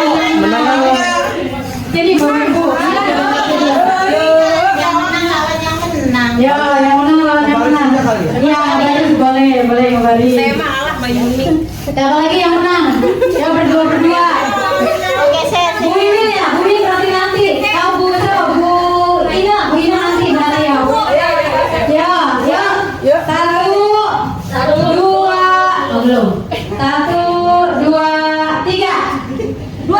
menang. Jadi Bapak Ibu. Yang menang lawan yang menang. Ya, yang menang lawan yang menang. Ya, boleh kembali. Saya malah Mayuni. Siapa lagi yang menang? Ya berdua. Oke, saya Bu Iwin ya, Bu Iwin berarti nanti. Bu Ina nanti berarti ya. Ya. 1, 2, oh belum. 1, 2, 3. 2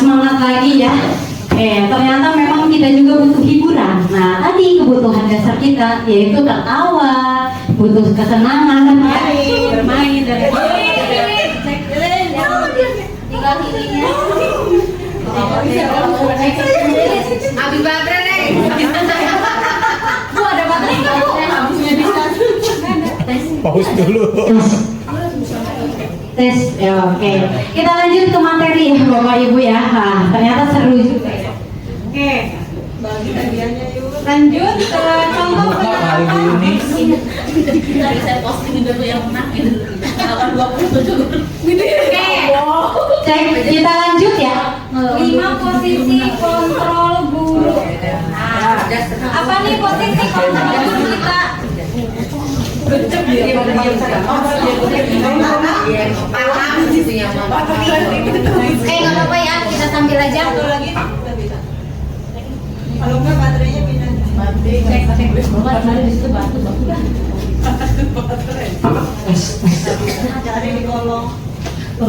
semangat lagi ya. Ternyata memang kita juga butuh hiburan. Nah, tadi kebutuhan dasar kita yaitu tertawa, butuh kesenangan kan ya, bermain dan tinggal ininya. Habis baterai nih. Bu, ada baterai nggak, Bu? Habisnya bisa. Pause dulu. Tes, ya, oke. Kita lanjut ke materi ya Bapak Ibu ya. Nah, ternyata seru juga ya. Oke. Lanjut ke contoh penerapan. Tadi saya posting dulu yang menang gitu. Tanggal 27. Oke. Cek, kita lanjut ya. 5 posisi kontrol guru. Nah, apa nih posisi kontrol guru kita? Nggak apa-apa ya, kita sambil aja. Kalau enggak baterainya pindah. Ada di kolong.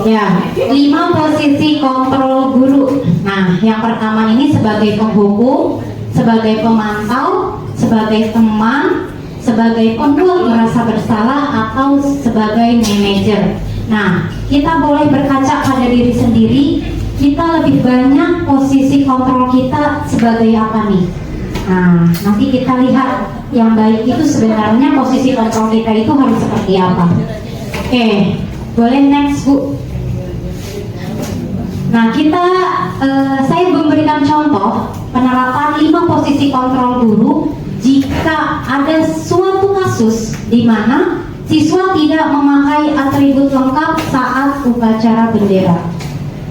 Ya, 5 posisi kontrol guru. Nah, yang pertama ini sebagai penghukum, sebagai pemantau, sebagai teman, sebagai pembuat merasa bersalah, atau sebagai manajer. Nah, kita boleh berkaca pada diri sendiri. Kita lebih banyak posisi kontrol kita sebagai apa nih? Nah, nanti kita lihat yang baik itu sebenarnya posisi kontrol kita itu harus seperti apa. Oke, boleh next Bu. Nah, saya memberikan contoh penerapan 5 posisi kontrol guru jika ada suatu kasus di mana siswa tidak memakai atribut lengkap saat upacara bendera.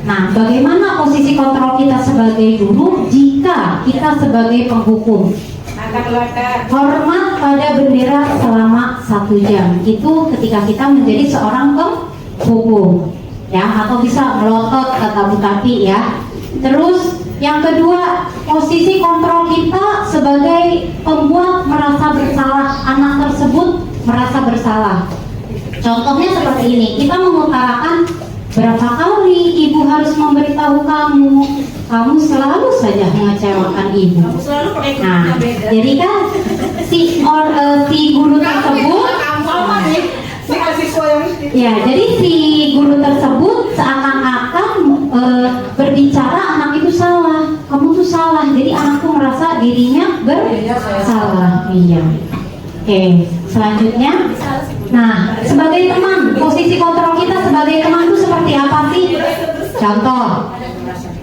Nah, bagaimana posisi kontrol kita sebagai guru jika kita sebagai penghukum? Hormat pada bendera selama 1 jam. Itu ketika kita menjadi seorang penghukum, ya, atau bisa melotot kata Bu Tati ya. Terus yang kedua, posisi kontrol kita sebagai pembuat merasa bersalah, anak tersebut merasa bersalah. Contohnya seperti ini, kita mengutarakan berapa kali ibu harus memberitahu kamu selalu saja mengecewakan ibu. Nah, jadi kan si guru tersebut, ya, jadi si guru tersebut seakan-akan berbicara anak itu salah, kamu tuh salah. Jadi anakku merasa dirinya bersalah. Iya. Oke, selanjutnya. Nah, sebagai teman, posisi kontrol kita sebagai teman itu seperti apa sih? Contoh,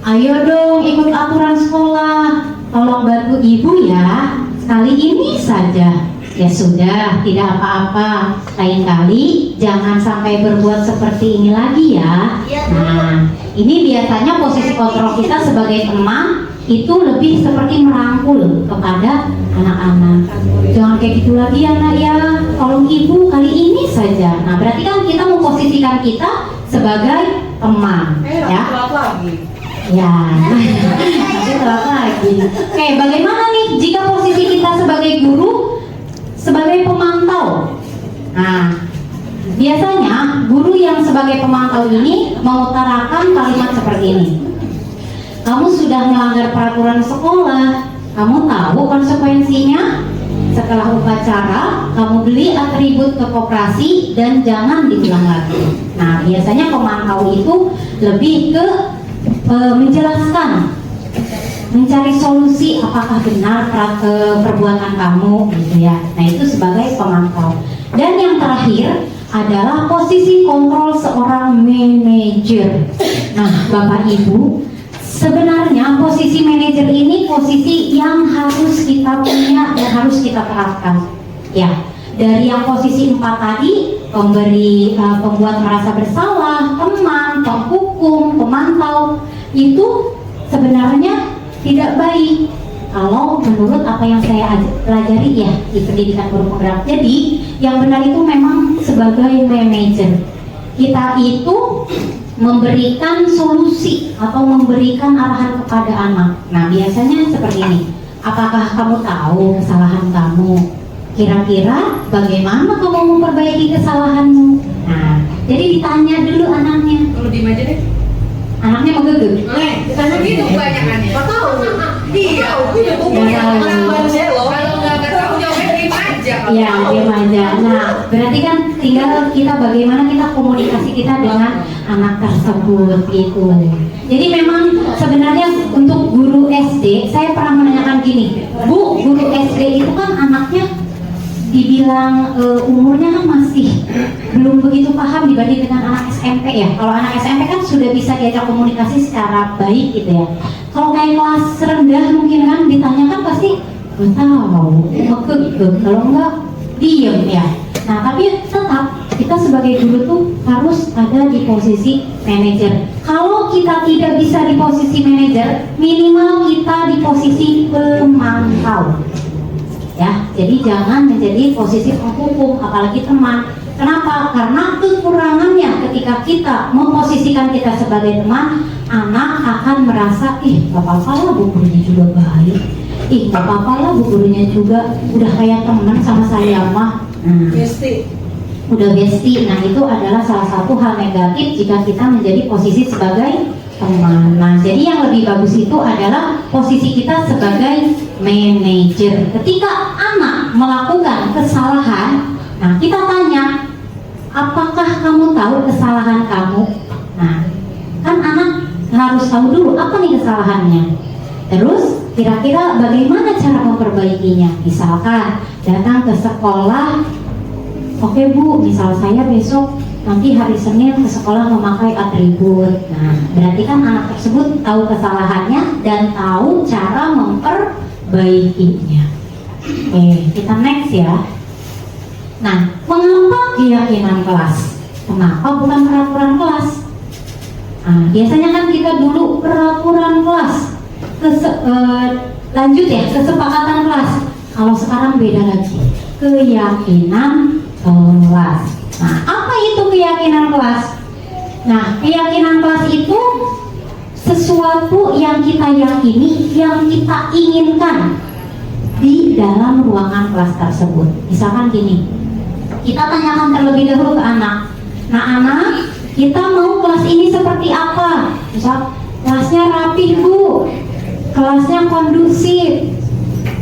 ayo dong ikut aturan sekolah, tolong bantu ibu ya, sekali ini saja. Ya sudah, tidak apa-apa, lain kali jangan sampai berbuat seperti ini lagi ya. Nah, ini biasanya posisi kontrol kita sebagai teman itu lebih seperti merangkul kepada anak-anak. Jangan kayak gitu lagi ya nak ya, tolong ibu kali ini saja. Nah, berarti kan kita memposisikan kita sebagai teman, ya. Ya, nanti telat lagi. Oke, bagaimana nih jika posisi kita sebagai guru, sebagai pemantau? Nah, biasanya guru yang sebagai pemantau ini mengutarakan kalimat seperti ini. Kamu sudah melanggar peraturan sekolah, kamu tahu konsekuensinya. Setelah upacara, kamu beli atribut ke koperasi dan jangan diulang lagi. Nah, biasanya pemantau itu lebih ke menjelaskan, mencari solusi apakah benar perbuatan kamu, gitu ya. Nah, itu sebagai pemantau. Dan yang terakhir adalah posisi kontrol seorang manajer. Nah, Bapak Ibu, sebenarnya posisi manajer ini posisi yang harus kita punya dan harus kita terapkan. Ya, dari yang posisi 4 tadi, pemberi, pembuat merasa bersalah, teman, penghukum, pemantau, itu sebenarnya tidak baik kalau menurut apa yang saya pelajari ya di pendidikan guru penggerak. Jadi yang benar itu memang sebagai manajer, kita itu memberikan solusi atau memberikan arahan kepada anak. Nah, biasanya seperti ini. Apakah kamu tahu kesalahan kamu? Kira-kira bagaimana kamu memperbaiki kesalahanmu? Nah, jadi ditanya dulu anaknya. Kalau diem aja deh. anaknya menggegek. Karena gitu kebanyakannya. Tahu. Iya, kalau nggak tahu jawabnya diem aja. Ya, diam aja. Nah, berarti kan tinggal kita bagaimana kita komunikasi kita dengan anak tersebut gitu. Jadi memang sebenarnya untuk guru SD, saya pernah menanyakan gini, Bu, guru SD itu kan anaknya dibilang umurnya kan masih belum begitu paham dibanding dengan anak SMP ya. Kalau anak SMP kan sudah bisa diajak komunikasi secara baik gitu ya. Kalau kayak kelas rendah mungkin kan ditanyakan pasti nggak tahu, ngekek, kalau enggak diem ya. Nah tapi tetap kita sebagai guru tuh harus ada di posisi manajer. Kalau kita tidak bisa di posisi manajer, minimal kita di posisi pemantau. Ya, jadi jangan menjadi posisi penghukum, apalagi teman. Kenapa? Karena kekurangannya ketika kita memposisikan kita sebagai teman, anak akan merasa, ih gak apa-apa lah bu gurunya juga baik, ih gak apa-apa lah bu gurunya juga udah kayak teman sama saya mah. Udah bestie. Nah itu adalah salah satu hal negatif jika kita menjadi posisi sebagai teman. Nah jadi yang lebih bagus itu adalah posisi kita sebagai manajer. Ketika anak melakukan kesalahan, nah kita tanya, apakah kamu tahu kesalahan kamu? Nah kan anak harus tahu dulu apa nih kesalahannya. Terus kira-kira bagaimana cara memperbaikinya? Misalkan datang ke sekolah, oke bu, misal saya besok nanti hari Senin ke sekolah memakai atribut. Nah, berarti kan anak tersebut tahu kesalahannya dan tahu cara memperbaikinya. Oke, kita next ya. Nah, mengapa keyakinan kelas? Kenapa bukan peraturan kelas? Nah, biasanya kan kita dulu peraturan kelas, lanjut ya, kesepakatan kelas. Kalau sekarang beda lagi, keyakinan kelas. Nah, apa itu keyakinan kelas? Nah, keyakinan kelas itu sesuatu yang kita yakini, yang kita inginkan di dalam ruangan kelas tersebut. Misalkan gini, kita tanyakan terlebih dahulu ke anak. Nah, anak, kita mau kelas ini seperti apa? Misal, kelasnya rapih bu, kelasnya kondusif,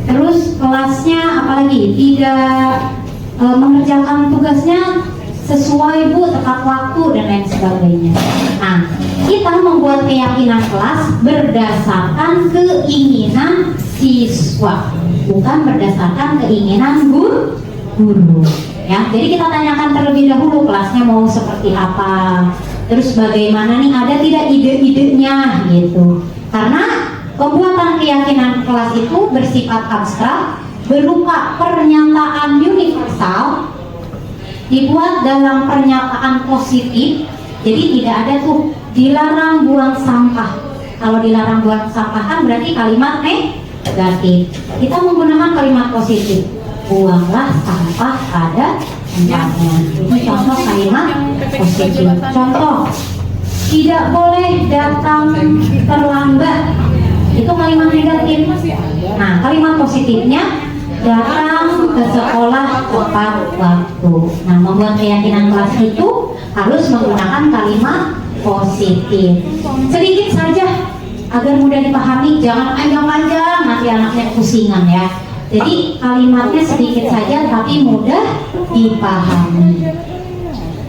terus kelasnya apalagi tidak mengerjakan tugasnya sesuai bu, tepat waktu dan lain sebagainya. Nah, kita membuat keyakinan kelas berdasarkan keinginan siswa, bukan berdasarkan keinginan guru. Ya, jadi kita tanyakan terlebih dahulu kelasnya mau seperti apa, terus bagaimana nih, ada tidak ide-idenya gitu. Karena pembuatan keyakinan kelas itu bersifat abstrak, berupa pernyataan universal, dibuat dalam pernyataan positif. Jadi tidak ada tuh dilarang buang sampah. Kalau dilarang buang sampah kan berarti kalimat negatif. Kita menggunakan kalimat positif, buanglah sampah pada tempatnya. Itu contoh kalimat positif. Contoh, tidak boleh datang terlambat. Itu kalimat negatif. Nah, kalimat positifnya datang ke sekolah tepat waktu. Nah, membuat keyakinan kelas itu harus menggunakan kalimat positif. Sedikit saja agar mudah dipahami, jangan panjang-panjang nanti anaknya pusingan ya. Jadi kalimatnya sedikit saja tapi mudah dipahami.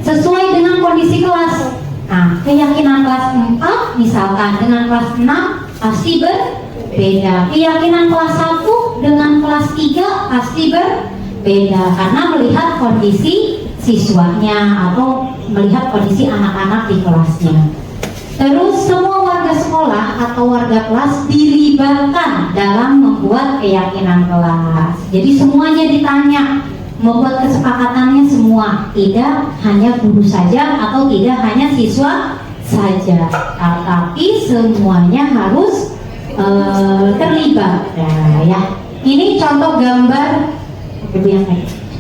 Sesuai dengan kondisi kelas. Nah, keyakinan kelas 4 misalkan dengan kelas 6 pasti berbeda. Keyakinan kelas 1 dengan kelas 3 pasti berbeda karena melihat kondisi siswanya atau melihat kondisi anak-anak di kelasnya. Terus semua warga sekolah atau warga kelas dilibatkan dalam membuat keyakinan kelas. Jadi semuanya ditanya, membuat kesepakatannya semua, tidak hanya guru saja atau tidak hanya siswa saja, tapi semuanya harus terlibat. Nah, ya, ini contoh gambar,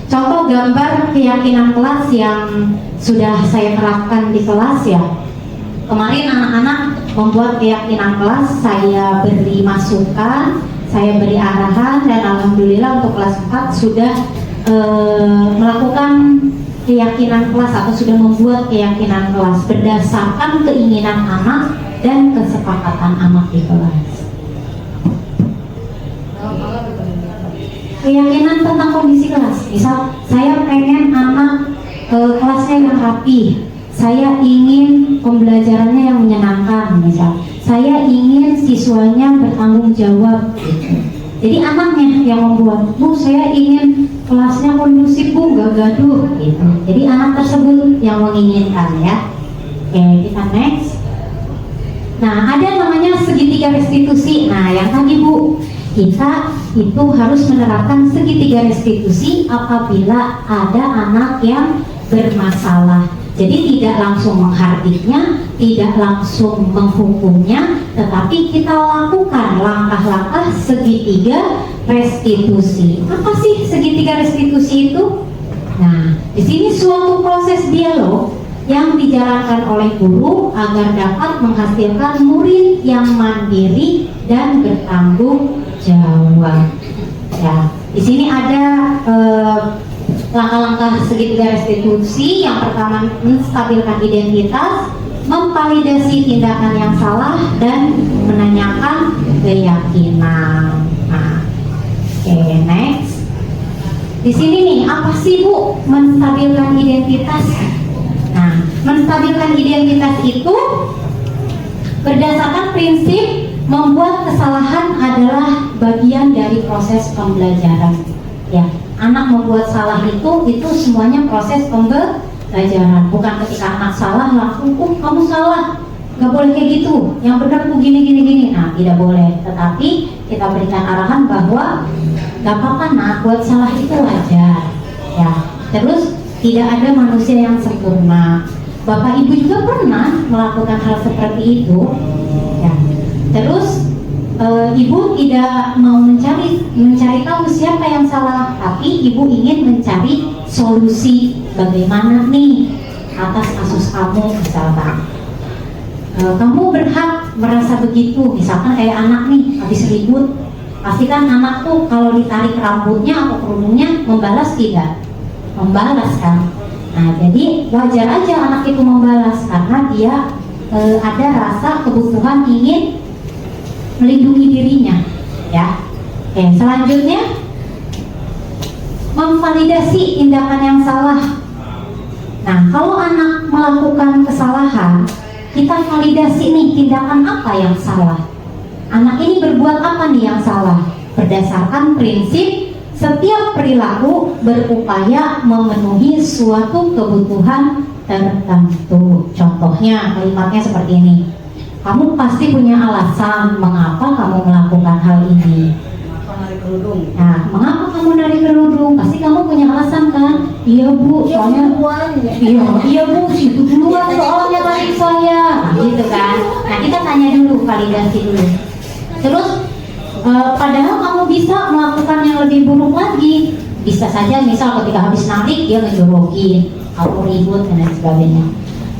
contoh gambar keyakinan kelas yang sudah saya terapkan di kelas ya. Kemarin anak-anak membuat keyakinan kelas, saya beri masukan, saya beri arahan, dan alhamdulillah untuk kelas 4 sudah melakukan keyakinan kelas atau sudah membuat keyakinan kelas berdasarkan keinginan anak dan kesepakatan anak di kelas. Keyakinan tentang kondisi kelas, misal saya pengen anak kelasnya yang rapi, saya ingin pembelajarannya yang menyenangkan, misal saya ingin siswanya bertanggung jawab gitu. Jadi anaknya yang membuat, Bu saya ingin kelasnya kondusif Bu, gak gaduh gitu. Jadi anak tersebut yang menginginkan ya. Oke, kita next. Nah, ada namanya segitiga restitusi. Nah, yang tadi Bu, kita itu harus menerapkan segitiga restitusi apabila ada anak yang bermasalah. Jadi tidak langsung menghardiknya, tidak langsung menghukumnya, tetapi kita lakukan langkah-langkah segitiga restitusi. Apa sih segitiga restitusi itu? Nah, di sini suatu proses dialog yang dijalankan oleh guru agar dapat menghasilkan murid yang mandiri dan bertanggung jawab. Ya, di sini ada langkah-langkah segitiga restitusi. Yang pertama, menstabilkan identitas, memvalidasi tindakan yang salah, dan menanyakan keyakinan. Nah, oke, next. Di sini nih, apa sih Bu menstabilkan identitas? Nah, menstabilkan identitas itu berdasarkan prinsip membuat kesalahan adalah bagian dari proses pembelajaran. Ya, anak membuat salah itu semuanya proses pembelajaran. Bukan ketika anak salah langsung, kamu salah, nggak boleh kayak gitu. Yang benar tuh gini. Nah, tidak boleh. Tetapi kita berikan arahan bahwa nggak apa-apa nak, buat salah itu wajar. Ya, terus tidak ada manusia yang sempurna. Bapak Ibu juga pernah melakukan hal seperti itu. Ya, terus Ibu tidak mau mencari tahu siapa yang salah, tapi Ibu ingin mencari solusi bagaimana nih atas kasus kamu misalkan. Kamu berhak merasa begitu, misalkan kayak anak nih habis ribut, pastikan anak tuh kalau ditarik rambutnya atau kerudungnya membalas tidak? Membalas kan? Nah, jadi wajar aja anak itu membalas karena dia ada rasa kebutuhan ingin melindungi dirinya, ya. Oke, selanjutnya memvalidasi tindakan yang salah. Nah, kalau anak melakukan kesalahan, kita validasi nih tindakan apa yang salah. Anak ini berbuat apa nih yang salah? Berdasarkan prinsip setiap perilaku berupaya memenuhi suatu kebutuhan tertentu. Contohnya, kalimatnya seperti ini. Kamu pasti punya alasan mengapa kamu melakukan hal ini. Nah, mengapa kamu narik kerudung? Pasti kamu punya alasan kan? Iya Bu, soalnya iya Bu, situ duluan soalnya tarik saya. Nah, gitu kan? Nah, kita tanya dulu, validasi dulu. Terus, padahal kamu bisa melakukan yang lebih buruk lagi. Bisa saja, misal ketika habis narik dia ngejorokin atau ribut dan lain sebagainya.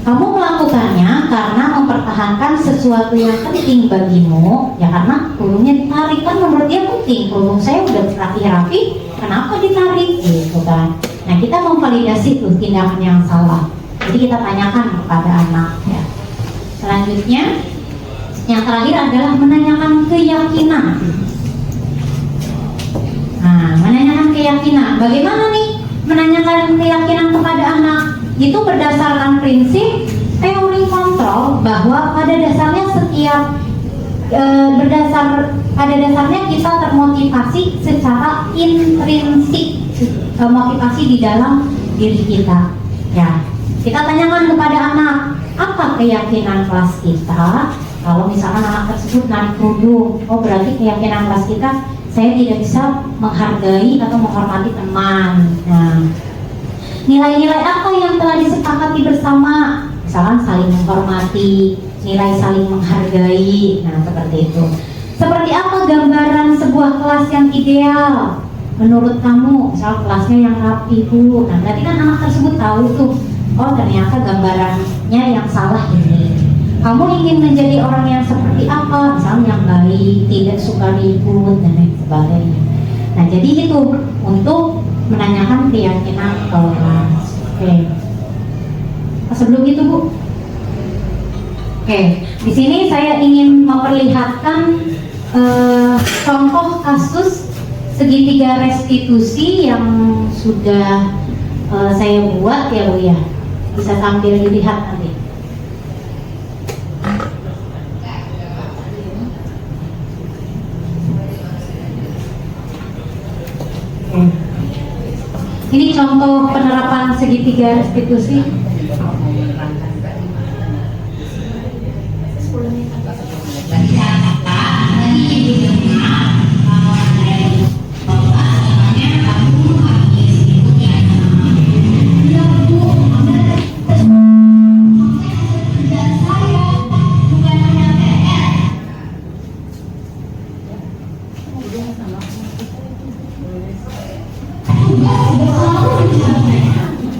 Kamu melakukannya karena mempertahankan sesuatu yang penting bagimu, ya karena kerudungnya ditarik, kan menurut dia penting. Kerudung saya udah rapi-rapi, kenapa ditarik? Gitu kan. Nah, kita memvalidasi tuh tindakan yang salah. Jadi kita tanyakan kepada anak. Ya. Selanjutnya, yang terakhir adalah menanyakan keyakinan. Nah, menanyakan keyakinan. Bagaimana nih menanyakan keyakinan kepada anak? Itu berdasarkan prinsip teori kontrol bahwa pada dasarnya pada dasarnya kita termotivasi secara intrinsik, motivasi di dalam diri kita. Ya, kita tanyakan kepada anak, apa keyakinan kelas kita? Kalau misalkan anak tersebut narik kerudung, oh berarti keyakinan kelas kita saya tidak bisa menghargai atau menghormati teman. Nah, nilai-nilai apa yang telah disepakati bersama? Misalkan saling menghormati, nilai saling menghargai. Nah, seperti itu. Seperti apa gambaran sebuah kelas yang ideal menurut kamu? Misal kelasnya yang rapi Bu. Nah, berarti kan anak tersebut tahu tuh, oh ternyata gambarannya yang salah ini. Kamu ingin menjadi orang yang seperti apa? Misalnya yang baik, tidak suka ribut dan lain sebagainya. Nah, jadi itu untuk menanyakan keyakinan kelas. Oke. Sebelum itu Bu. Oke. Di sini saya ingin memperlihatkan contoh kasus segitiga restitusi yang sudah saya buat ya Bu ya. Bisa sambil dilihat nanti. Ini contoh penerapan segitiga restitusi.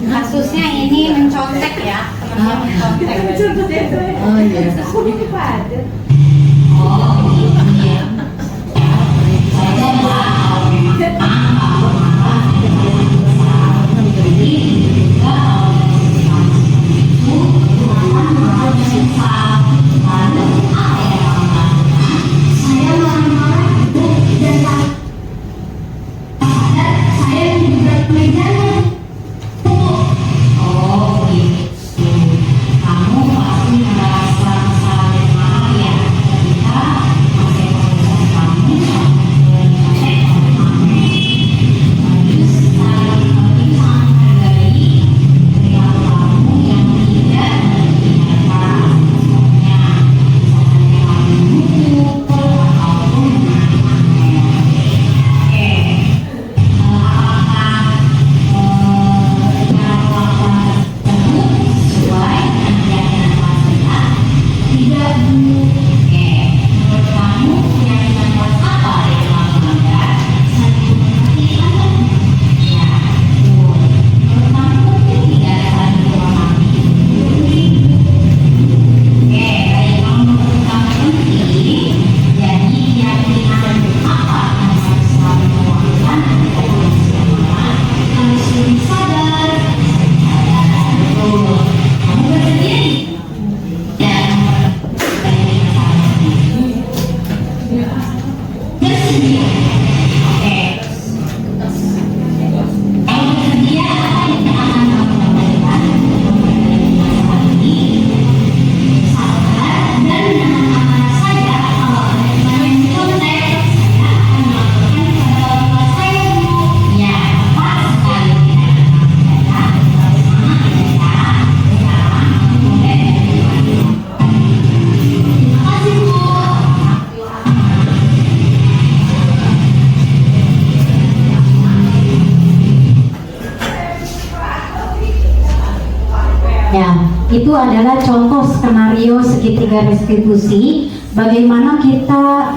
Kasusnya ini mencontek ya, teman-teman mencontek. Oh iya. Ya, itu adalah contoh skenario segitiga restitusi. Bagaimana kita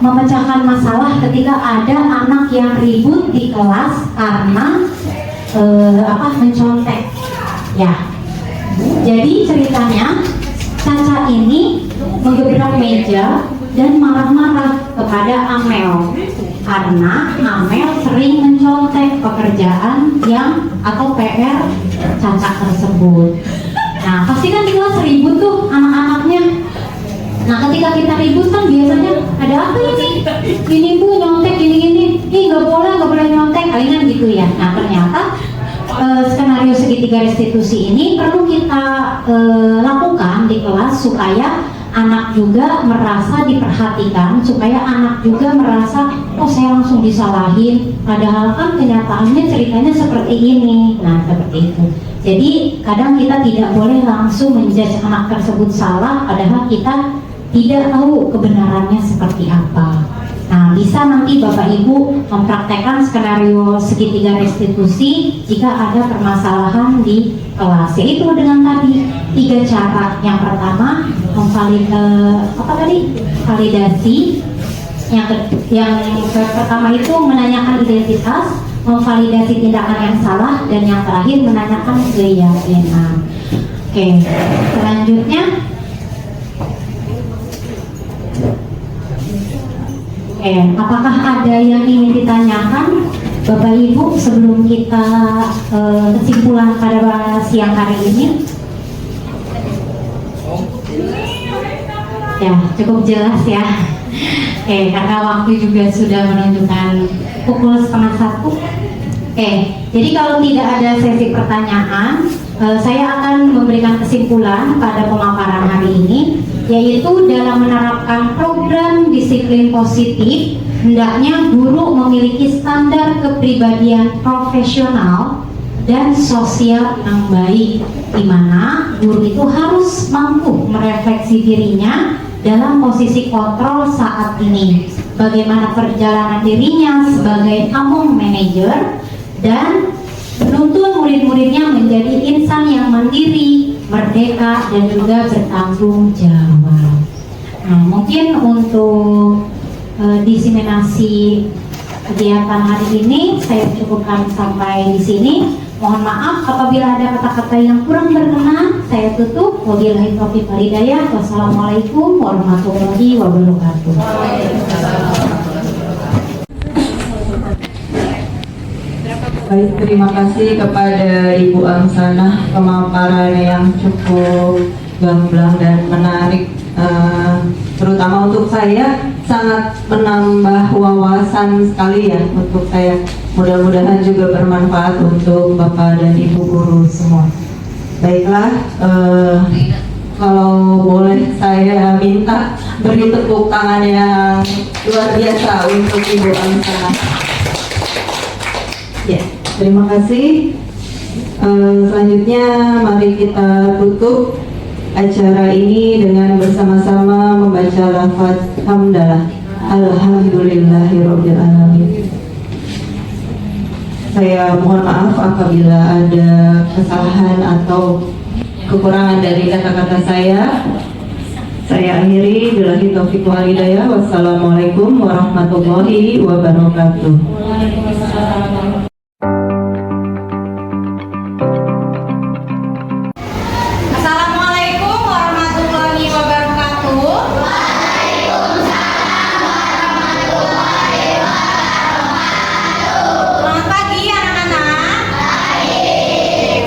memecahkan masalah ketika ada anak yang ribut di kelas karena mencontek. Ya, jadi ceritanya Caca ini menggebrak meja dan marah-marah kepada Amel karena Amel sering mencontek pekerjaan atau PR Caca tersebut. Nah, pasti kan di kelas ribut tuh anak-anaknya. Nah, ketika kita ribut kan biasanya ada apa ini? Ini Bu nyontek gini-gini. Ih, nggak boleh nyontek, palingan gitu ya. Nah, ternyata skenario segitiga restitusi ini perlu kita lakukan di kelas supaya anak juga merasa diperhatikan, supaya anak juga merasa oh saya langsung disalahin, padahal kan kenyataannya ceritanya seperti ini. Nah, seperti itu. Jadi kadang kita tidak boleh langsung menjudge anak tersebut salah, padahal kita tidak tahu kebenarannya seperti apa. Nah, bisa nanti Bapak Ibu mempraktekkan skenario segitiga restitusi jika ada permasalahan di kelas, yaitu dengan tadi 3 cara. Yang pertama validasi. Yang pertama itu menanyakan identitas, memvalidasi tindakan yang salah, dan yang terakhir menanyakan keyakinan. Oke, selanjutnya apakah ada yang ingin ditanyakan Bapak Ibu sebelum kita kesimpulan pada siang hari ini? Ya, cukup jelas ya. Oke, karena waktu juga sudah menunjukkan pukul 12:30. Oke, jadi kalau tidak ada sesi pertanyaan, saya akan memberikan kesimpulan pada pemaparan hari ini, yaitu dalam menerapkan program disiplin positif, hendaknya guru memiliki standar kepribadian profesional dan sosial yang baik, di mana guru itu harus mampu merefleksi dirinya dalam posisi kontrol saat ini, bagaimana perjalanan dirinya sebagai among manager, dan menuntun murid-muridnya menjadi insan yang mandiri, merdeka, dan juga bertanggung jawab. Nah, mungkin untuk diseminasi kegiatan hari ini saya cukupkan sampai di sini. Mohon maaf apabila ada kata-kata yang kurang berkenan, saya tutup. Wabillahi taufiq wal hidayah. Wassalamualaikum warahmatullahi wabarakatuh. Baik, terima kasih kepada Ibu Amsanah, pemaparan yang cukup gamblang dan menarik, terutama untuk saya sangat menambah wawasan sekali ya untuk saya. Mudah-mudahan juga bermanfaat untuk Bapak dan Ibu guru semua. Baiklah, kalau boleh saya minta beri tepuk tangan yang luar biasa untuk Ibu Amsanah. Ya, terima kasih. Selanjutnya mari kita tutup acara ini dengan bersama-sama membaca lafaz hamdalah. Alhamdulillahirabbil alamin. Saya mohon maaf apabila ada kesalahan atau kekurangan dari kata-kata saya. Saya akhiri, billahi taufiq wal hidayah. Wassalamualaikum warahmatullahi wabarakatuh. Assalamualaikum warahmatullahi wabarakatuh. Selamat pagi anak-anak.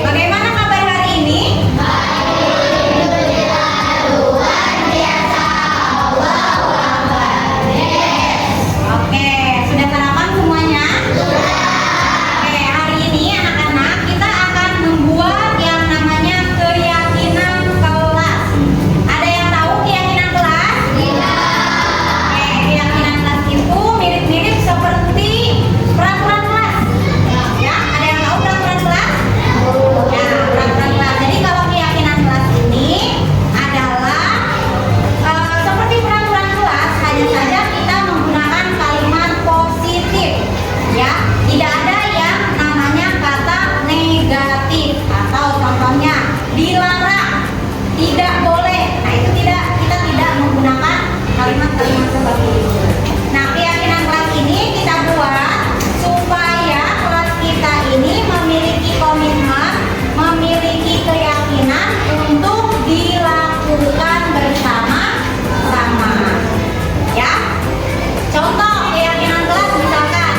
Bagaimana kabar hari ini? Oke, sudah sarapan semuanya? Oke, hari ini anak-anak kita akan membuat yang namanya keyakinan kelas. Ada yang tahu keyakinan kelas? Oke, keyakinan kelas itu mirip-mirip seperti peraturan kelas. Ya, ada yang tahu peraturan kelas? Ya, peraturan kelas. Jadi kalau keyakinan kelas ini adalah seperti peraturan kelas, hanya saja kita menggunakan kalimat positif. Ya, tidak ada yang namanya kata negatif, atau contohnya dilarang, tidak boleh. Nah, itu kita tidak menggunakan kalimat-kalimat seperti itu. Nah, keyakinan kelas ini kita buat supaya kelas kita ini memiliki komitmen, memiliki keyakinan untuk dilakukan bersama-sama. Ya, contoh keyakinan kelas misalkan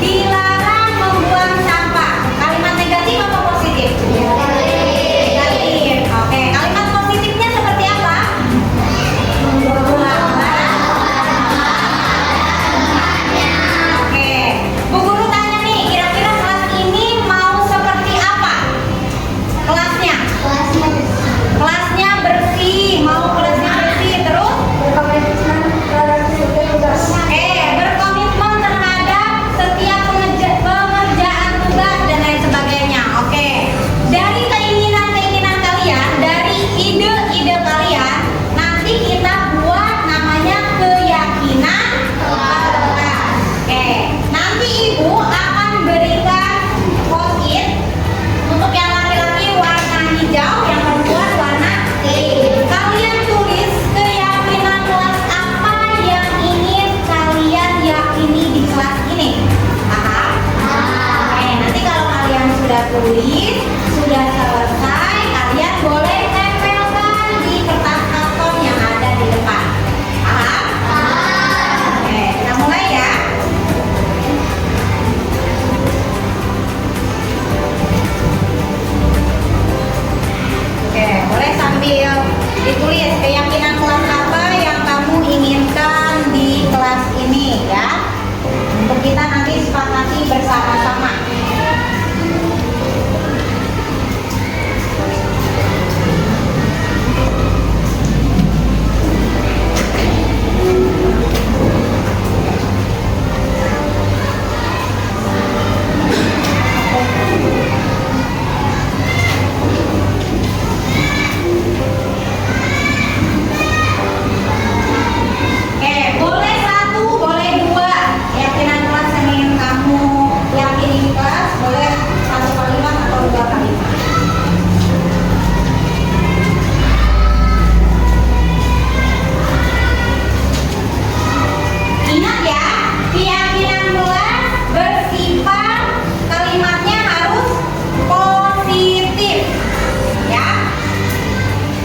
dilarang membuang sampah. Kalimat negatif atau positif? Negatif. Oke, kalimat positifnya seperti apa? Oke, Bu Guru tanya nih, kira-kira kelas ini mau seperti apa? Kelasnya? Kelasnya bersih, mau kelasnya bersih, terus? Berkomitmen terhadap setiap pengerjaan tugas dan lain sebagainya. Oke, dari keinginan-keinginan kalian, dari ide-ide kalian, nanti kita buat namanya keyakinan kelas. Oke, nanti Ibu akan berikan post-it. Untuk yang laki-laki warna hijau, yang perempuan warna pink. Kalian tulis keyakinan kelas apa yang ingin kalian yakini di kelas ini. Paham? Oke, nanti kalau kalian sudah tulis, sudah selesai, kalian boleh tempelkan di kertas karton yang ada di depan. Paham? Oke, kita mulai ya. Oke, boleh sambil ditulis keyakinan kelas apa yang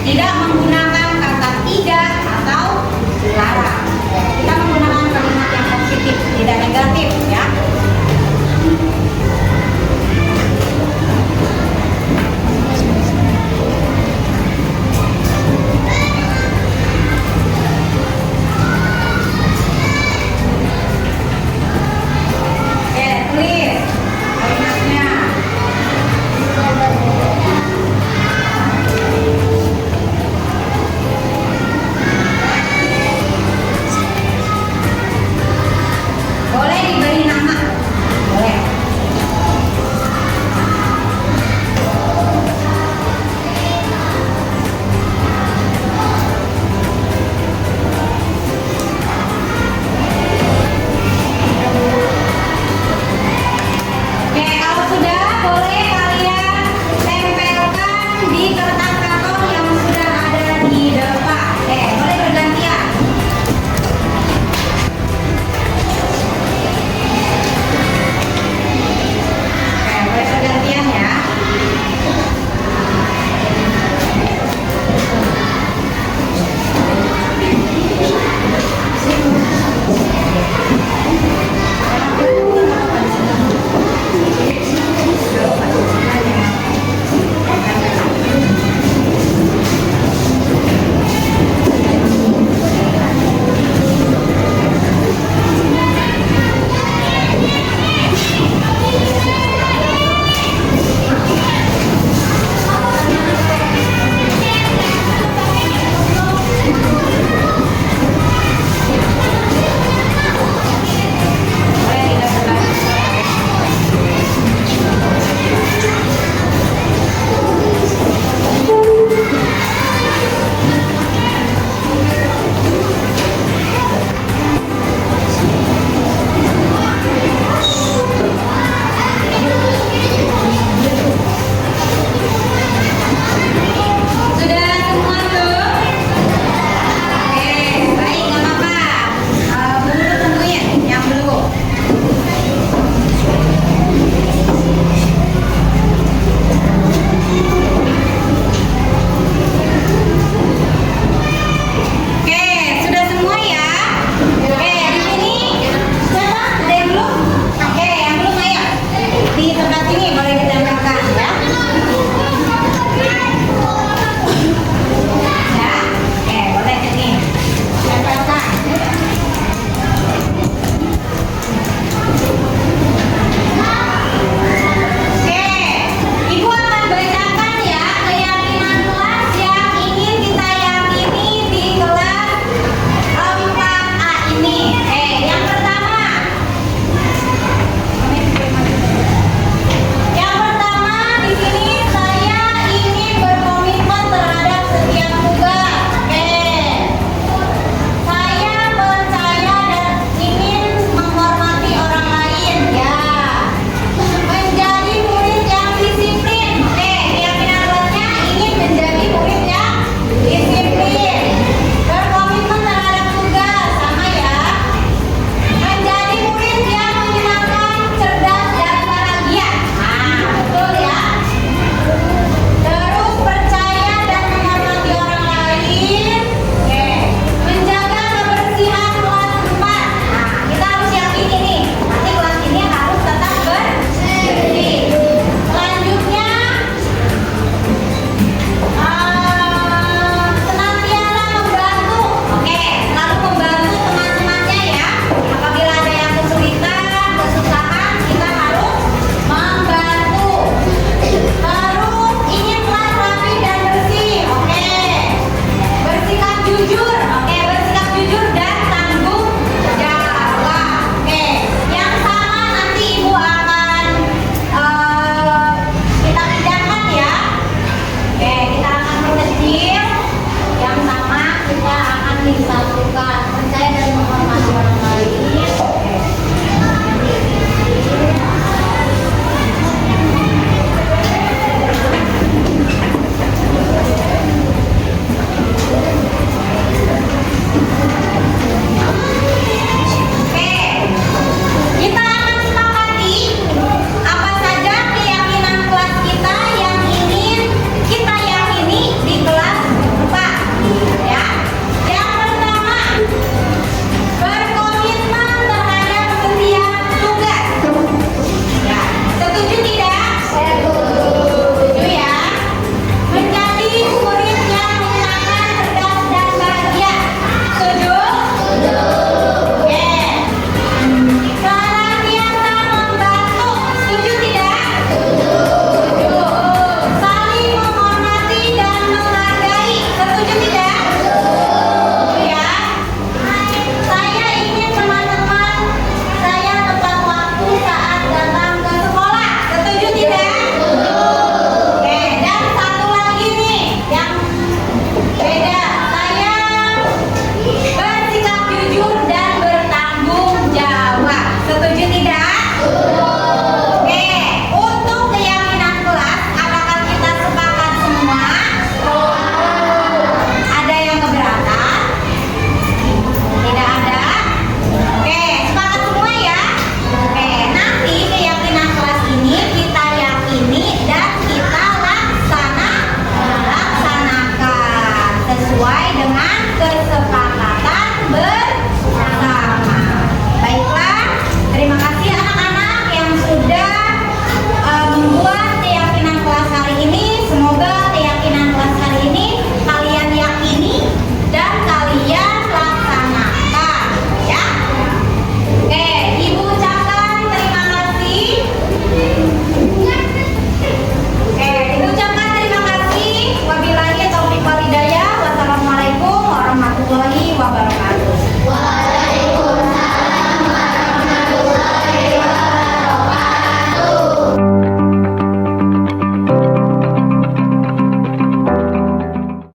Tidak